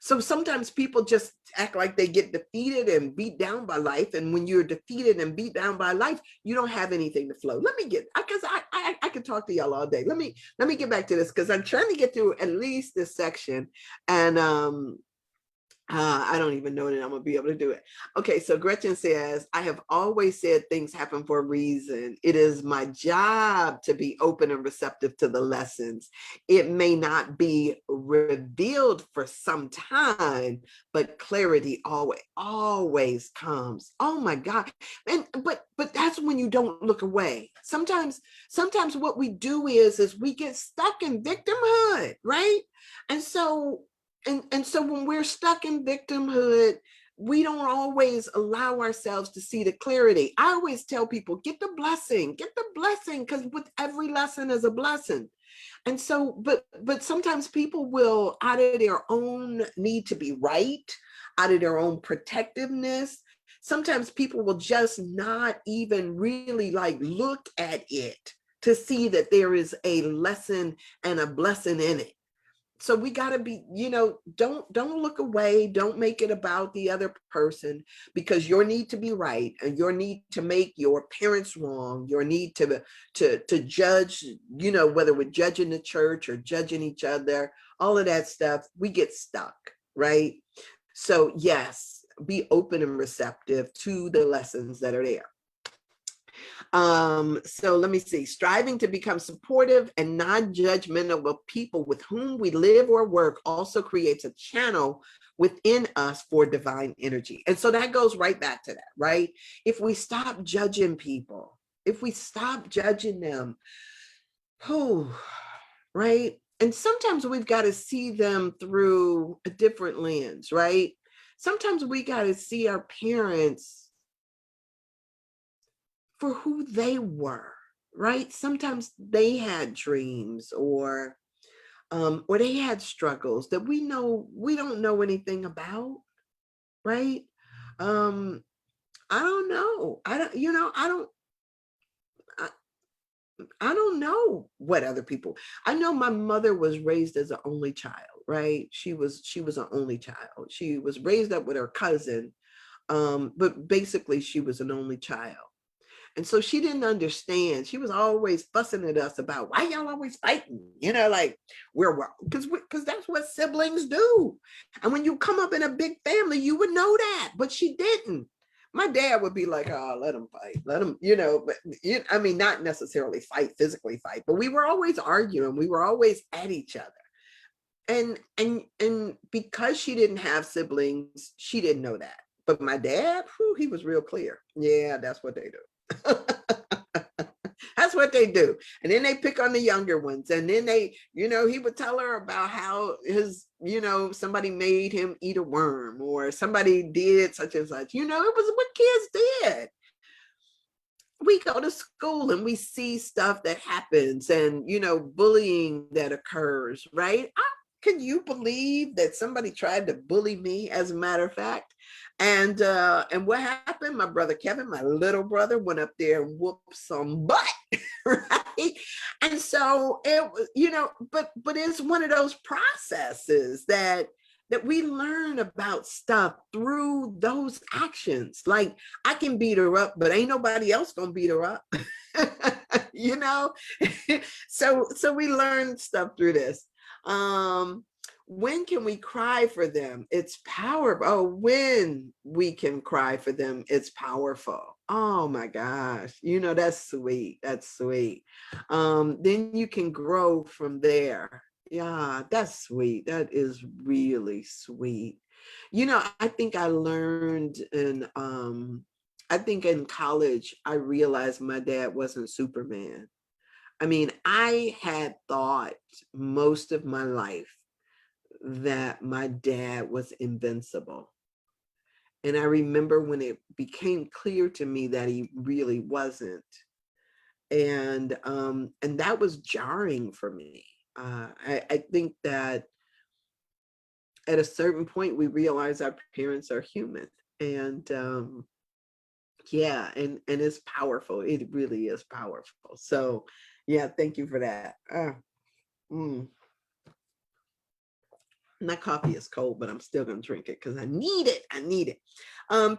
so sometimes people just act like they get defeated and beat down by life. And when you're defeated and beat down by life, you don't have anything to flow. Let me get, because I could talk to y'all all day. Let me get back to this, because I'm trying to get through at least this section. And I don't even know that I'm gonna be able to do it. Okay, so Gretchen says, I have always said things happen for a reason. It is my job to be open and receptive to the lessons. It may not be revealed for some time, but clarity always comes. Oh my God. And but that's when you don't look away. Sometimes what we do is we get stuck in victimhood, right? And so when we're stuck in victimhood, we don't always allow ourselves to see the clarity. I always tell people, get the blessing, because with every lesson is a blessing. And so, but sometimes people will, out of their own need to be right, out of their own protectiveness, sometimes people will just not even really like look at it to see that there is a lesson and a blessing in it. So we got to be, don't look away. Don't make it about the other person, because your need to be right and your need to make your parents wrong, your need to judge, whether we're judging the church or judging each other, all of that stuff, we get stuck, right? So yes, be open and receptive to the lessons that are there. So let me see. Striving to become supportive and non-judgmental of people with whom we live or work also creates a channel within us for divine energy. And so that goes right back to that, right? If we stop judging people, if we stop judging them, right? And sometimes we've got to see them through a different lens, right? Sometimes we got to see our parents for who they were, right? Sometimes they had dreams or they had struggles that we don't know anything about, right? Um, I don't know. I, I don't know what other people. I know my mother was raised as an only child, right? She was an only child. She was raised up with her cousin, but basically she was an only child. And so she didn't understand. She was always fussing at us about why y'all always fighting, like we're because that's what siblings do. And when you come up in a big family, you would know that, but she didn't. My dad would be like, "Oh, let them fight, let them," But I mean, not necessarily fight, physically fight, but we were always arguing. We were always at each other. And because she didn't have siblings, she didn't know that. But my dad, whew, he was real clear. Yeah, that's what they do. That's what they do. And then they pick on the younger ones. And then he would tell her about how somebody made him eat a worm or somebody did such and such. It was what kids did. We go to school and we see stuff that happens and, bullying that occurs, right? Can you believe that somebody tried to bully me, as a matter of fact? And what happened? My brother Kevin, my little brother, went up there and whooped some butt, right? And so it was, but it's one of those processes that we learn about stuff through those actions. Like I can beat her up, but ain't nobody else gonna beat her up. you know so we learn stuff through this. When can we cry for them? It's powerful. Oh, when we can cry for them, it's powerful. Oh my gosh, that's sweet. That's sweet. Then you can grow from there. Yeah, that's sweet. That is really sweet. I think I learned I think in college, I realized my dad wasn't Superman. I mean, I had thought most of my life that my dad was invincible. And I remember when it became clear to me that he really wasn't. And that was jarring for me. I think that at a certain point we realize our parents are human. And yeah, and it's powerful. It really is powerful. So yeah, thank you for that. Mm. My coffee is cold, but I'm still gonna drink it because I need it. I need it.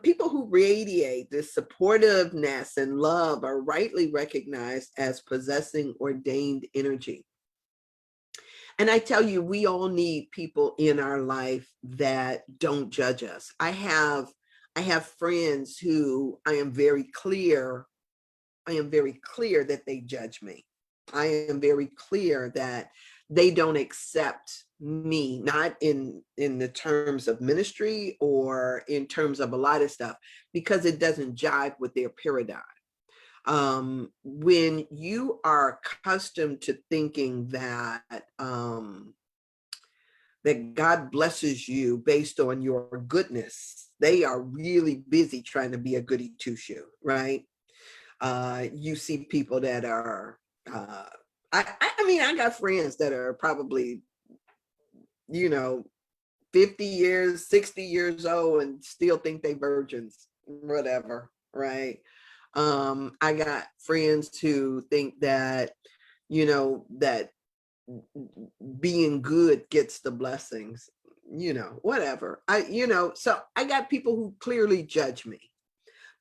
People who radiate this supportiveness and love are rightly recognized as possessing ordained energy. And I tell you, we all need people in our life that don't judge us. I have friends who I am very clear that they judge me. I am very clear that they don't accept me, not in the terms of ministry or in terms of a lot of stuff, because it doesn't jive with their paradigm. When you are accustomed to thinking that God blesses you based on your goodness, they are really busy trying to be a goody two shoe, right? You see people that are I mean, I got friends that are probably, you know 50 years, 60 years old and still think they virgins, whatever, right? I got friends who think that, that being good gets the blessings, whatever. So I got people who clearly judge me.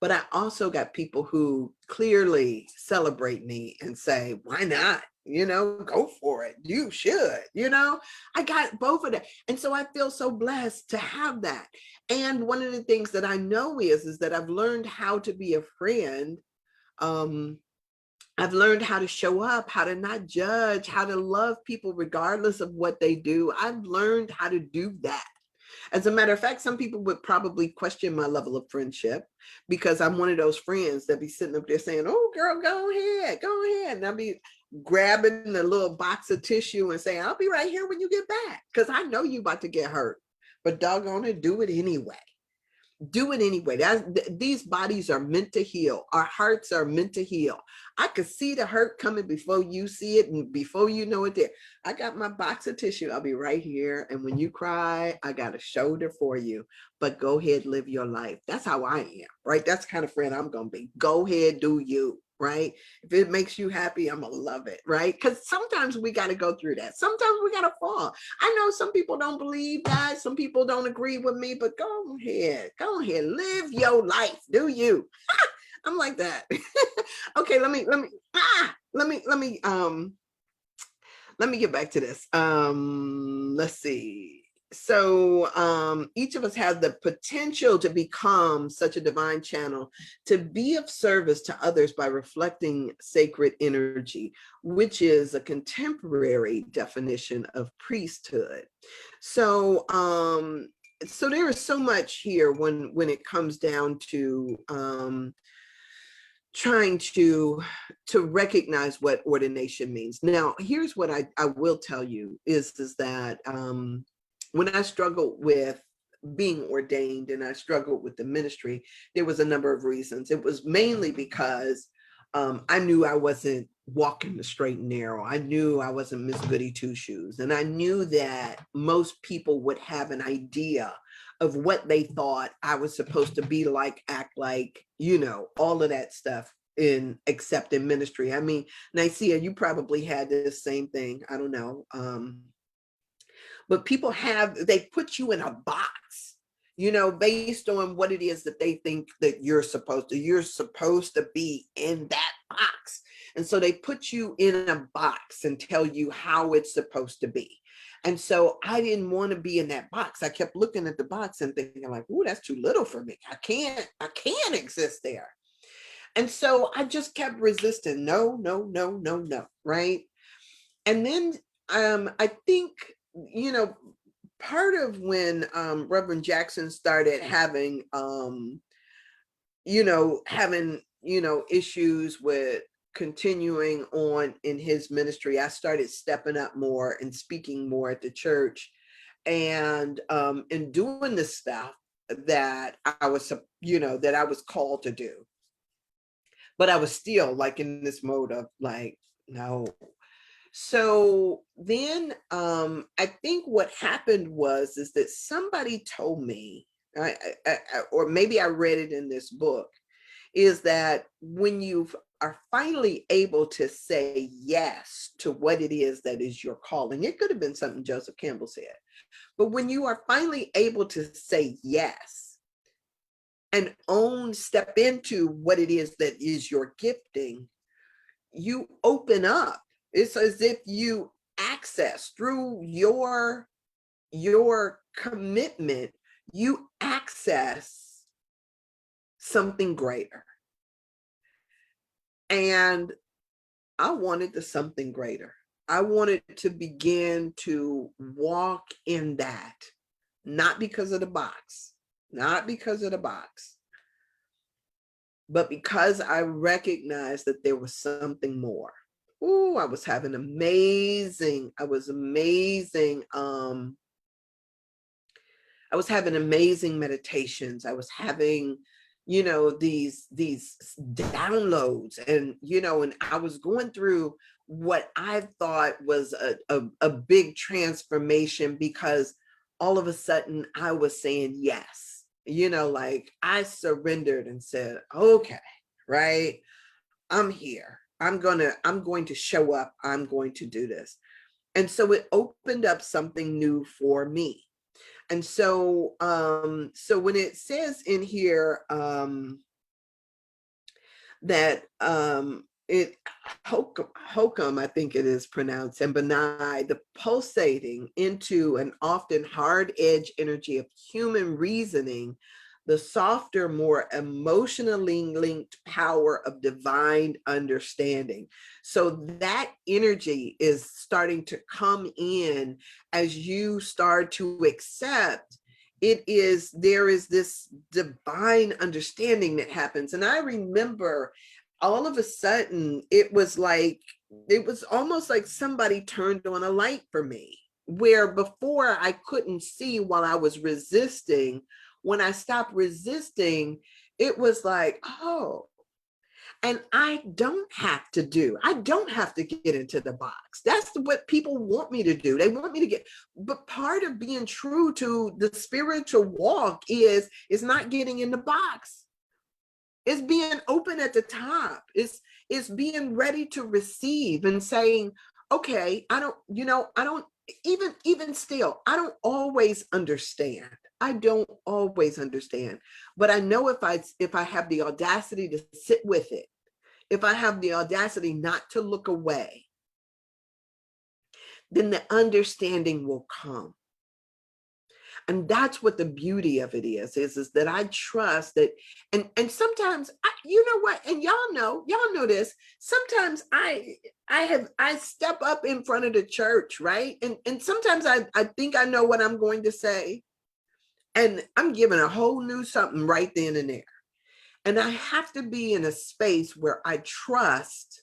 But I also got people who clearly celebrate me and say, why not? Go for it. You should, I got both of that. And so I feel so blessed to have that. And one of the things that I know is that I've learned how to be a friend. I've learned how to show up, how to not judge, how to love people regardless of what they do. I've learned how to do that. As a matter of fact, some people would probably question my level of friendship because I'm one of those friends that be sitting up there saying, "Oh, girl, go ahead, go ahead." And grabbing the little box of tissue and saying, I'll be right here when you get back, because I know you about to get hurt. But doggone it, do it anyway. Do it anyway. These bodies are meant to heal. Our hearts are meant to heal. I could see the hurt coming before you see it, and before you know it there. I got my box of tissue. I'll be right here. And when you cry, I got a shoulder for you. But go ahead, live your life. That's how I am, right? That's the kind of friend I'm going to be. Go ahead, do you, right? If it makes you happy, I'm going to love it, right? Because sometimes we got to go through that. Sometimes we got to fall. I know some people don't believe that. Some people don't agree with me, but go ahead, live your life. Do you? I'm like that. Okay, let me get back to this. Let's see. So each of us has the potential to become such a divine channel, to be of service to others by reflecting sacred energy, which is a contemporary definition of priesthood. So there is so much here when it comes down to trying to recognize what ordination means. Now, here's what I will tell you is that when I struggled with being ordained and I struggled with the ministry, there was a number of reasons. It was mainly because I knew I wasn't walking the straight and narrow. I knew I wasn't Miss Goody Two Shoes. And I knew that most people would have an idea of what they thought I was supposed to be like, act like, all of that stuff except in ministry. I mean, Nicaea, you probably had this same thing. I don't know. But people they put you in a box, based on what it is that they think that you're supposed to be in that box. And so they put you in a box and tell you how it's supposed to be. And so I didn't want to be in that box. I kept looking at the box and thinking like, oh, that's too little for me. I can't exist there. And so I just kept resisting. No, right? And then I think, part of when Reverend Jackson started having, issues with continuing on in his ministry, I started stepping up more and speaking more at the church, and doing the stuff that I was called to do. But I was still like in this mode of like, no. So then I think what happened is that somebody told me, or maybe I read it in this book, is that when you are finally able to say yes to what it is that is your calling, it could have been something Joseph Campbell said, but when you are finally able to say yes and step into what it is that is your gifting, you open up. It's as if you access through your commitment, you access something greater. And I wanted the something greater. I wanted to begin to walk in that, not because of the box, but because I recognized that there was something more. Ooh, I was having amazing meditations. I was having, these downloads, and, and I was going through what I thought was a big transformation, because all of a sudden I was saying yes, like I surrendered and said, okay, right, I'm here. I'm going to show up. I'm going to do this. And so it opened up something new for me. And so, so when it says in here that it hokum, I think it is pronounced, and benign, the pulsating into an often hard-edged energy of human reasoning, the softer, more emotionally linked power of divine understanding. So that energy is starting to come in as you start to accept there is this divine understanding that happens. And I remember all of a sudden, it was like it was almost like somebody turned on a light for me, where before I couldn't see while I was resisting. When I stopped resisting, it was like, oh, and I don't have to get into the box. That's what people want me to do. They want me to get, but part of being true to the spiritual walk is not getting in the box. It's being open at the top. It's being ready to receive and saying, okay, I don't even still, I don't always understand. I don't always understand. But I know if I have the audacity to sit with it, if I have the audacity not to look away, then the understanding will come. And that's what the beauty of it is that I trust that, and sometimes you know what, and y'all know this. Sometimes I step up in front of the church, right? And sometimes I think I know what I'm going to say, and I'm giving a whole new something right then and there. And I have to be in a space where I trust,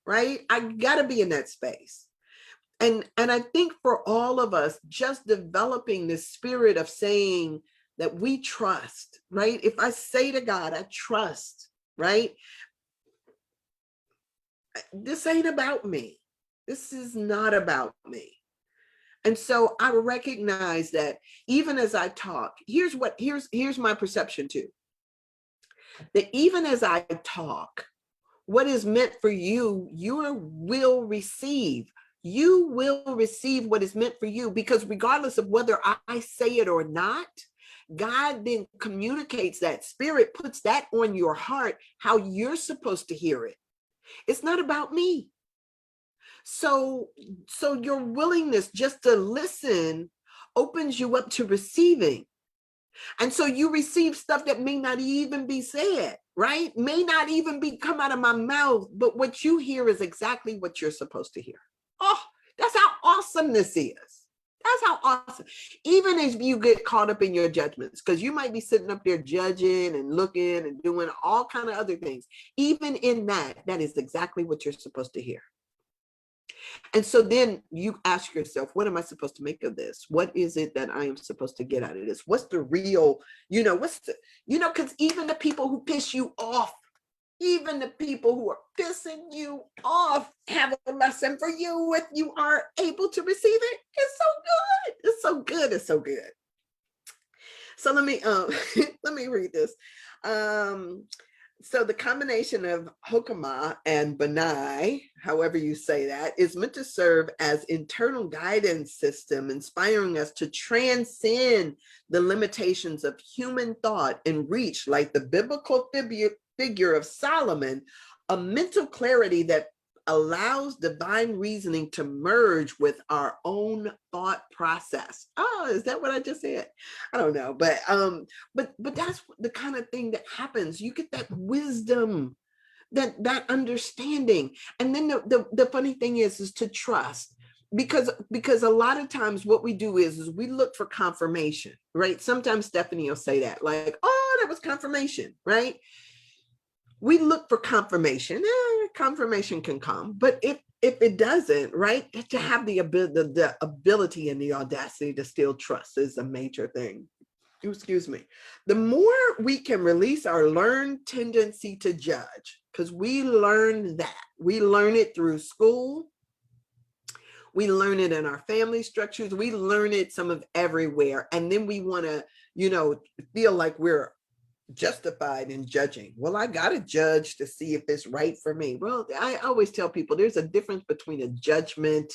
right? I gotta be in that space. And I think for all of us, just developing this spirit of saying that we trust, right? If I say to God, I trust, right? This ain't about me. This is not about me. And so I recognize that even as I talk, here's my perception too. That even as I talk, what is meant for you, you will receive. You will receive what is meant for you, because regardless of whether I say it or not, God then communicates that. Spirit puts that on your heart, how you're supposed to hear it. It's not about me. So your willingness just to listen opens you up to receiving. And so you receive stuff that may not even be said, right? May not even be come out of my mouth, but what you hear is exactly what you're supposed to hear. Oh, that's how awesome this is. That's how awesome. Even as you get caught up in your judgments, because you might be sitting up there judging and looking and doing all kind of other things. Even in that, that is exactly what you're supposed to hear. And so then you ask yourself, what am I supposed to make of this? What is it that I am supposed to get out of this? What's the real, because even the people who piss you off, even the people who are pissing you off have a lesson for you if you are able to receive it. It's so good. It's so good. It's so good. So let me let me read this. So the combination of Hokmah and Benai, however you say that, is meant to serve as internal guidance system, inspiring us to transcend the limitations of human thought and reach, like the biblical figure of Solomon, a mental clarity that allows divine reasoning to merge with our own thought process. Oh, is that what I just said? I don't know, but that's the kind of thing that happens. You get that wisdom, that understanding, and then the funny thing is to trust, because a lot of times what we do is we look for confirmation, right? Sometimes Stephanie will say that, like, oh, that was confirmation, right? We look for confirmation. Confirmation can come, but if it doesn't, right, to have the ability and the audacity to still trust is a major thing. Excuse me. The more we can release our learned tendency to judge, because we learn it through school. We learn it in our family structures. We learn it some of everywhere. And then we want to, feel like we're justified in judging. Well, I got to judge to see if it's right for me. Well, I always tell people there's a difference between a judgment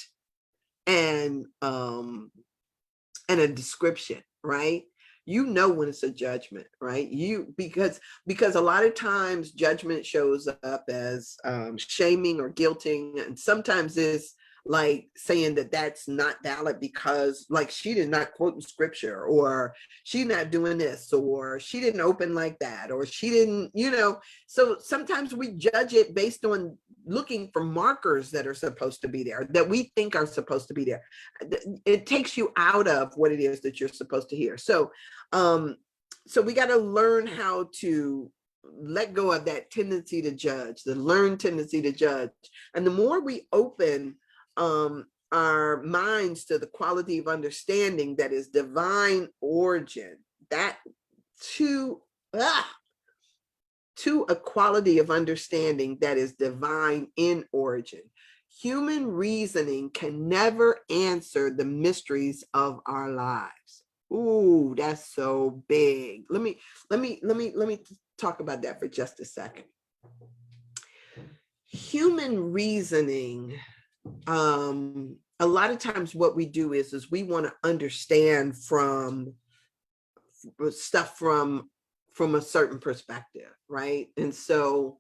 and a description, right? You know when it's a judgment, right? Because a lot of times judgment shows up as shaming or guilting, and sometimes it's like saying that that's not valid because, like, she did not quote in scripture, or she's not doing this, or she didn't open like that, or she didn't, so sometimes we judge it based on looking for markers that are supposed to be there, that we think are supposed to be there. It takes you out of what it is that you're supposed to hear. So we got to learn how to let go of that tendency to judge, the learned tendency to judge. And the more we open our minds to the quality of understanding that is divine origin, that to a quality of understanding that is divine in origin. Human reasoning can never answer the mysteries of our lives. Ooh, that's so big. Let me talk about that for just a second. Human reasoning, a lot of times what we do is we want to understand from stuff from a certain perspective, right? And so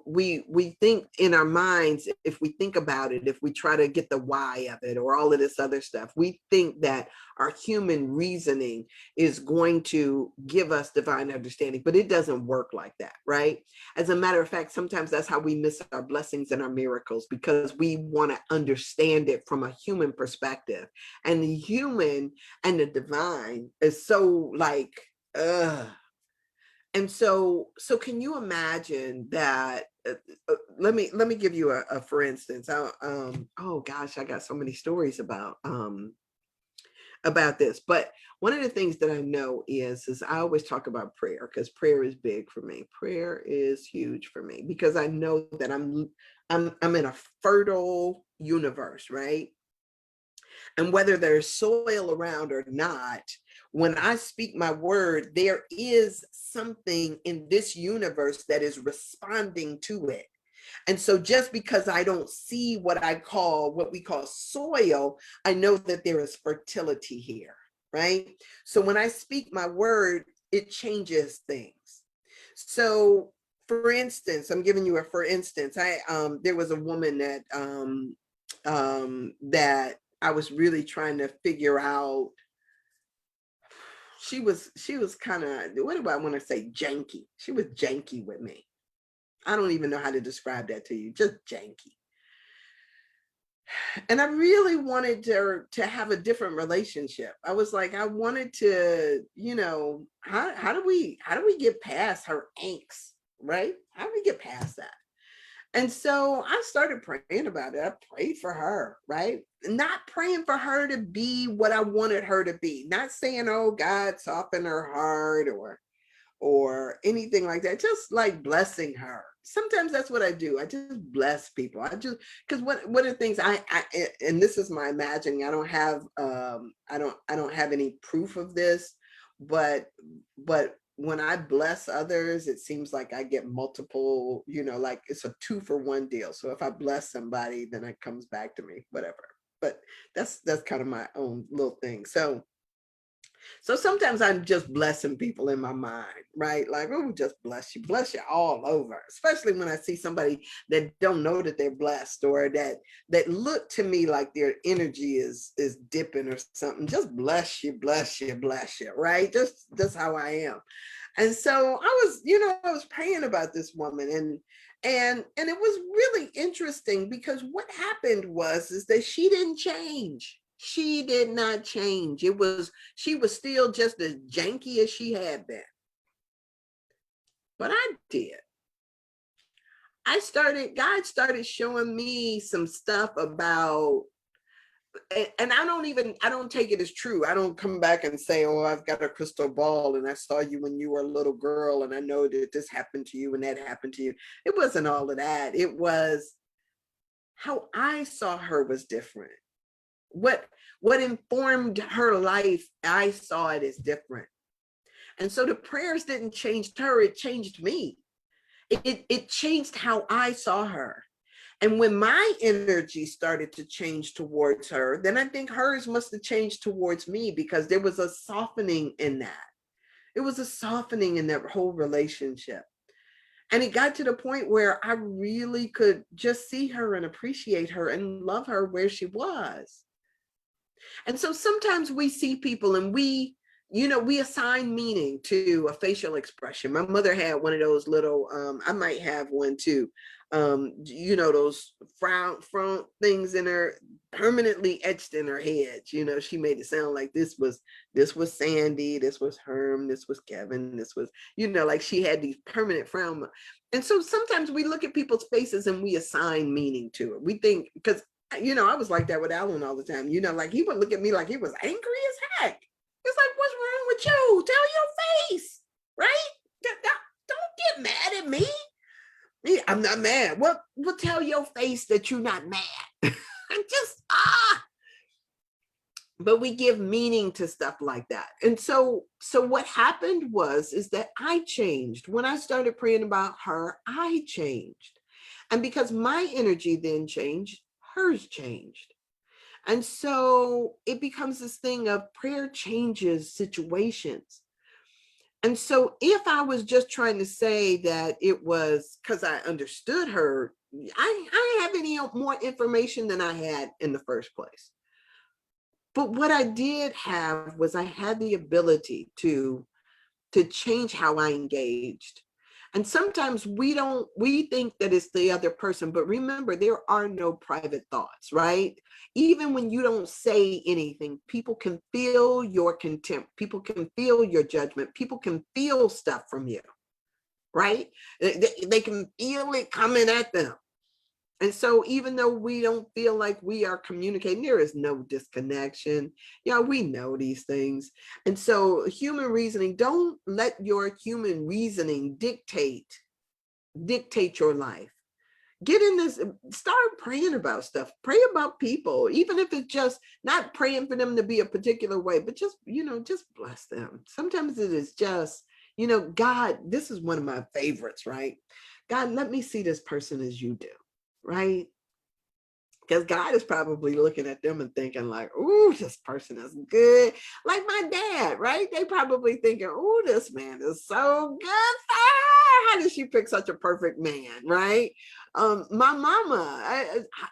we think in our minds, if we think about it, if we try to get the why of it or all of this other stuff, we think that our human reasoning is going to give us divine understanding, but it doesn't work like that, right? As a matter of fact, sometimes that's how we miss our blessings and our miracles, because we want to understand it from a human perspective. And the human and the divine is so like, and so can you imagine that? Let me give you a for instance. Oh gosh, I got so many stories about this. But one of the things that I know is I always talk about prayer, because prayer is big for me. Prayer is huge for me, because I know that I'm in a fertile universe, right? And whether there's soil around or not, when I speak my word, there is something in this universe that is responding to it. And so just because I don't see what we call soil, I know that there is fertility here, right? So when I speak my word, it changes things. So for instance, I'm giving you a for instance. There was a woman that that I was really trying to figure out. She was kind of, what do I want to say, janky. She was janky with me. I don't even know how to describe that to you, just janky. And I really wanted her to have a different relationship. I was like, I wanted to, how do we get past her angst, right? How do we get past that? And so I started praying about it. I prayed for her, right? Not praying for her to be what I wanted her to be. Not saying, oh, God, soften her heart or anything like that. Just like blessing her. Sometimes that's what I do. I just bless people. Because one of the things and this is my imagining. I don't have any proof of this, but when I bless others, it seems like I get multiple, like it's a 2-for-1 deal. So if I bless somebody, then it comes back to me, whatever. But that's kind of my own little thing. So sometimes I'm just blessing people in my mind, right? Like, oh, just bless you all over, especially when I see somebody that don't know that they're blessed, or that look to me like their energy is dipping or something. Just bless you, right? Just how I am. And so I was praying about this woman, and it was really interesting, because what happened is that she didn't change. She did not change. She was still just as janky as she had been. But I did. God started showing me some stuff about, and I don't take it as true. I don't come back and say, oh, I've got a crystal ball and I saw you when you were a little girl and I know that this happened to you and that happened to you. It wasn't all of that. It was how I saw her was different. What informed her life, I saw it as different. And so the prayers didn't change her, it changed me. It changed how I saw her. And when my energy started to change towards her, then I think hers must have changed towards me, because there was a softening in that. It was a softening in that whole relationship. And it got to the point where I really could just see her and appreciate her and love her where she was. And so sometimes we see people and we assign meaning to a facial expression. My mother had one of those little, I might have one too. those frown things in her, permanently etched in her head. She made it sound like this was Sandy, this was Herm, this was Kevin, this was, like she had these permanent frown. And so sometimes we look at people's faces and we assign meaning to it. We think, because I was like that with Alan all the time. Like he would look at me like he was angry as heck. It's like, what's wrong with you? Tell your face, right? Don't get mad at me. I'm not mad. Well, tell your face that you're not mad. I'm just, but we give meaning to stuff like that. And so what happened is that I changed. When I started praying about her, I changed. And because my energy then changed, hers changed. And so it becomes this thing of prayer changes situations. And so if I was just trying to say that it was because I understood her, I didn't have any more information than I had in the first place. But what I did have was I had the ability to change how I engaged. And sometimes we think that it's the other person, but remember, there are no private thoughts, right? Even when you don't say anything, people can feel your contempt. People can feel your judgment. People can feel stuff from you, right? They can feel it coming at them. And so even though we don't feel like we are communicating, there is no disconnection. We know these things. And so human reasoning, don't let your human reasoning dictate your life. Get in this, start praying about stuff. Pray about people, even if it's just not praying for them to be a particular way, but just, just bless them. Sometimes it is just, God, this is one of my favorites, right? God, let me see this person as you do. Right? Because God is probably looking at them and thinking like, "Ooh, this person is good." Like my dad, right? They probably thinking, "Ooh, this man is so good for her. How did she pick such a perfect man?" Right? My mama,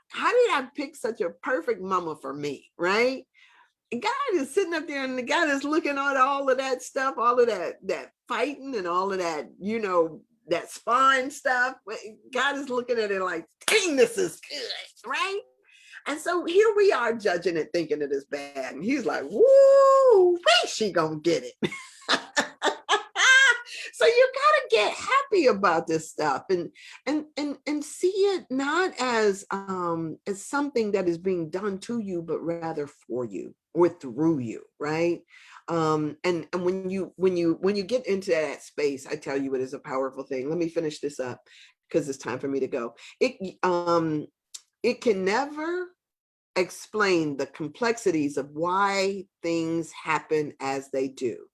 how did I pick such a perfect mama for me? Right? And God is sitting up there, and the God is looking at all of that stuff, all of that fighting, and all of that, that spine stuff. God is looking at it like, dang, this is good, right? And so here we are judging it, thinking it is bad. And he's like, woo, she gonna get it. So you gotta get happy about this stuff and see it not as something that is being done to you, but rather for you or through you, right? And when you get into that space, I tell you, it is a powerful thing. Let me finish this up because it's time for me to go. It can never explain the complexities of why things happen as they do.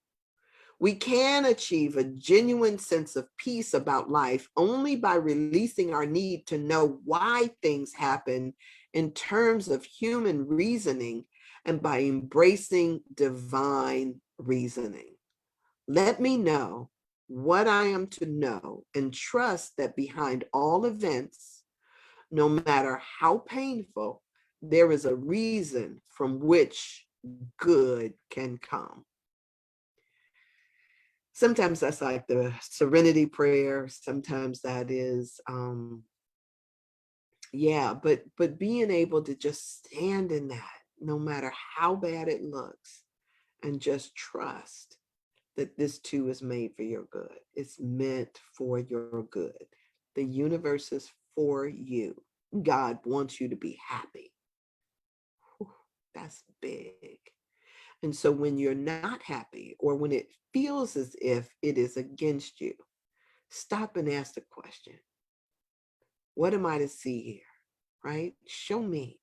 We can achieve a genuine sense of peace about life only by releasing our need to know why things happen in terms of human reasoning and by embracing divine reasoning. Let me know what I am to know and trust that behind all events, no matter how painful, there is a reason from which good can come. Sometimes that's like the serenity prayer. Sometimes that is, but being able to just stand in that, no matter how bad it looks, and just trust that this too is made for your good. It's meant for your good. The universe is for you. God wants you to be happy. Whew, that's big. And so when you're not happy, or when it feels as if it is against you, stop and ask the question, what am I to see here? Right? Show me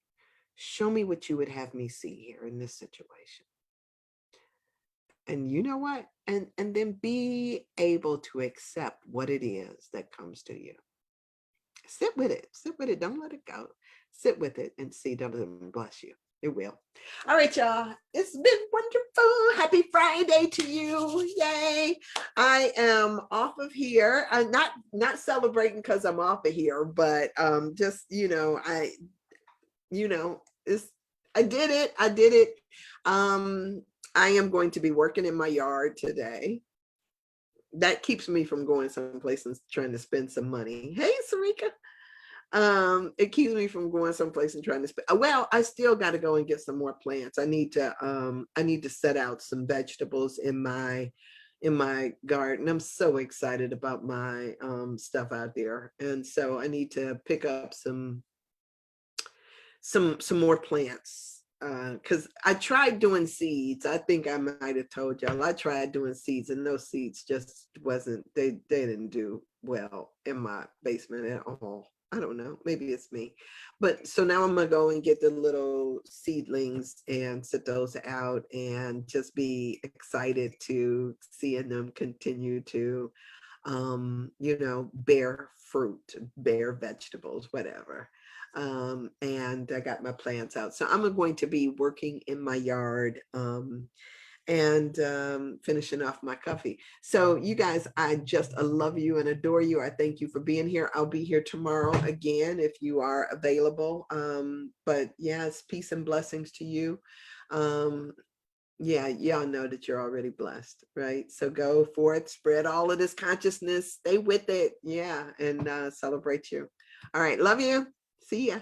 what you would have me see here in this situation. And you know what? And then be able to accept what it is that comes to you. Sit with it. Sit with it. Don't let it go. Sit with it and see that it bless you. It will. All right, y'all. It's been wonderful. Happy Friday to you. Yay. I am off of here. I'm not celebrating because I'm off of here, but just, I did it. I did it. I am going to be working in my yard today. That keeps me from going someplace and trying to spend some money. Hey, Sarika. It keeps me from going someplace and trying to well, I still got to go and get some more plants. I need to set out some vegetables in my garden. I'm so excited about my stuff out there. And so I need to pick up some more plants. Because I tried doing seeds. I think I might have told y'all I tried doing seeds, and those seeds just wasn't, they didn't do well in my basement at all. I don't know, maybe it's me. But so now I'm gonna go and get the little seedlings and set those out and just be excited to seeing them continue to bear fruit, bear vegetables, whatever. And I got my plants out. So I'm going to be working in my yard and finishing off my coffee. So you guys, I love you and adore you. I thank you for being here. I'll be here tomorrow again if you are available. But yes, peace and blessings to you. Yeah, y'all know that you're already blessed, right? So go forth, spread all of this consciousness, stay with it. Yeah, and celebrate you. All right, love you. See ya.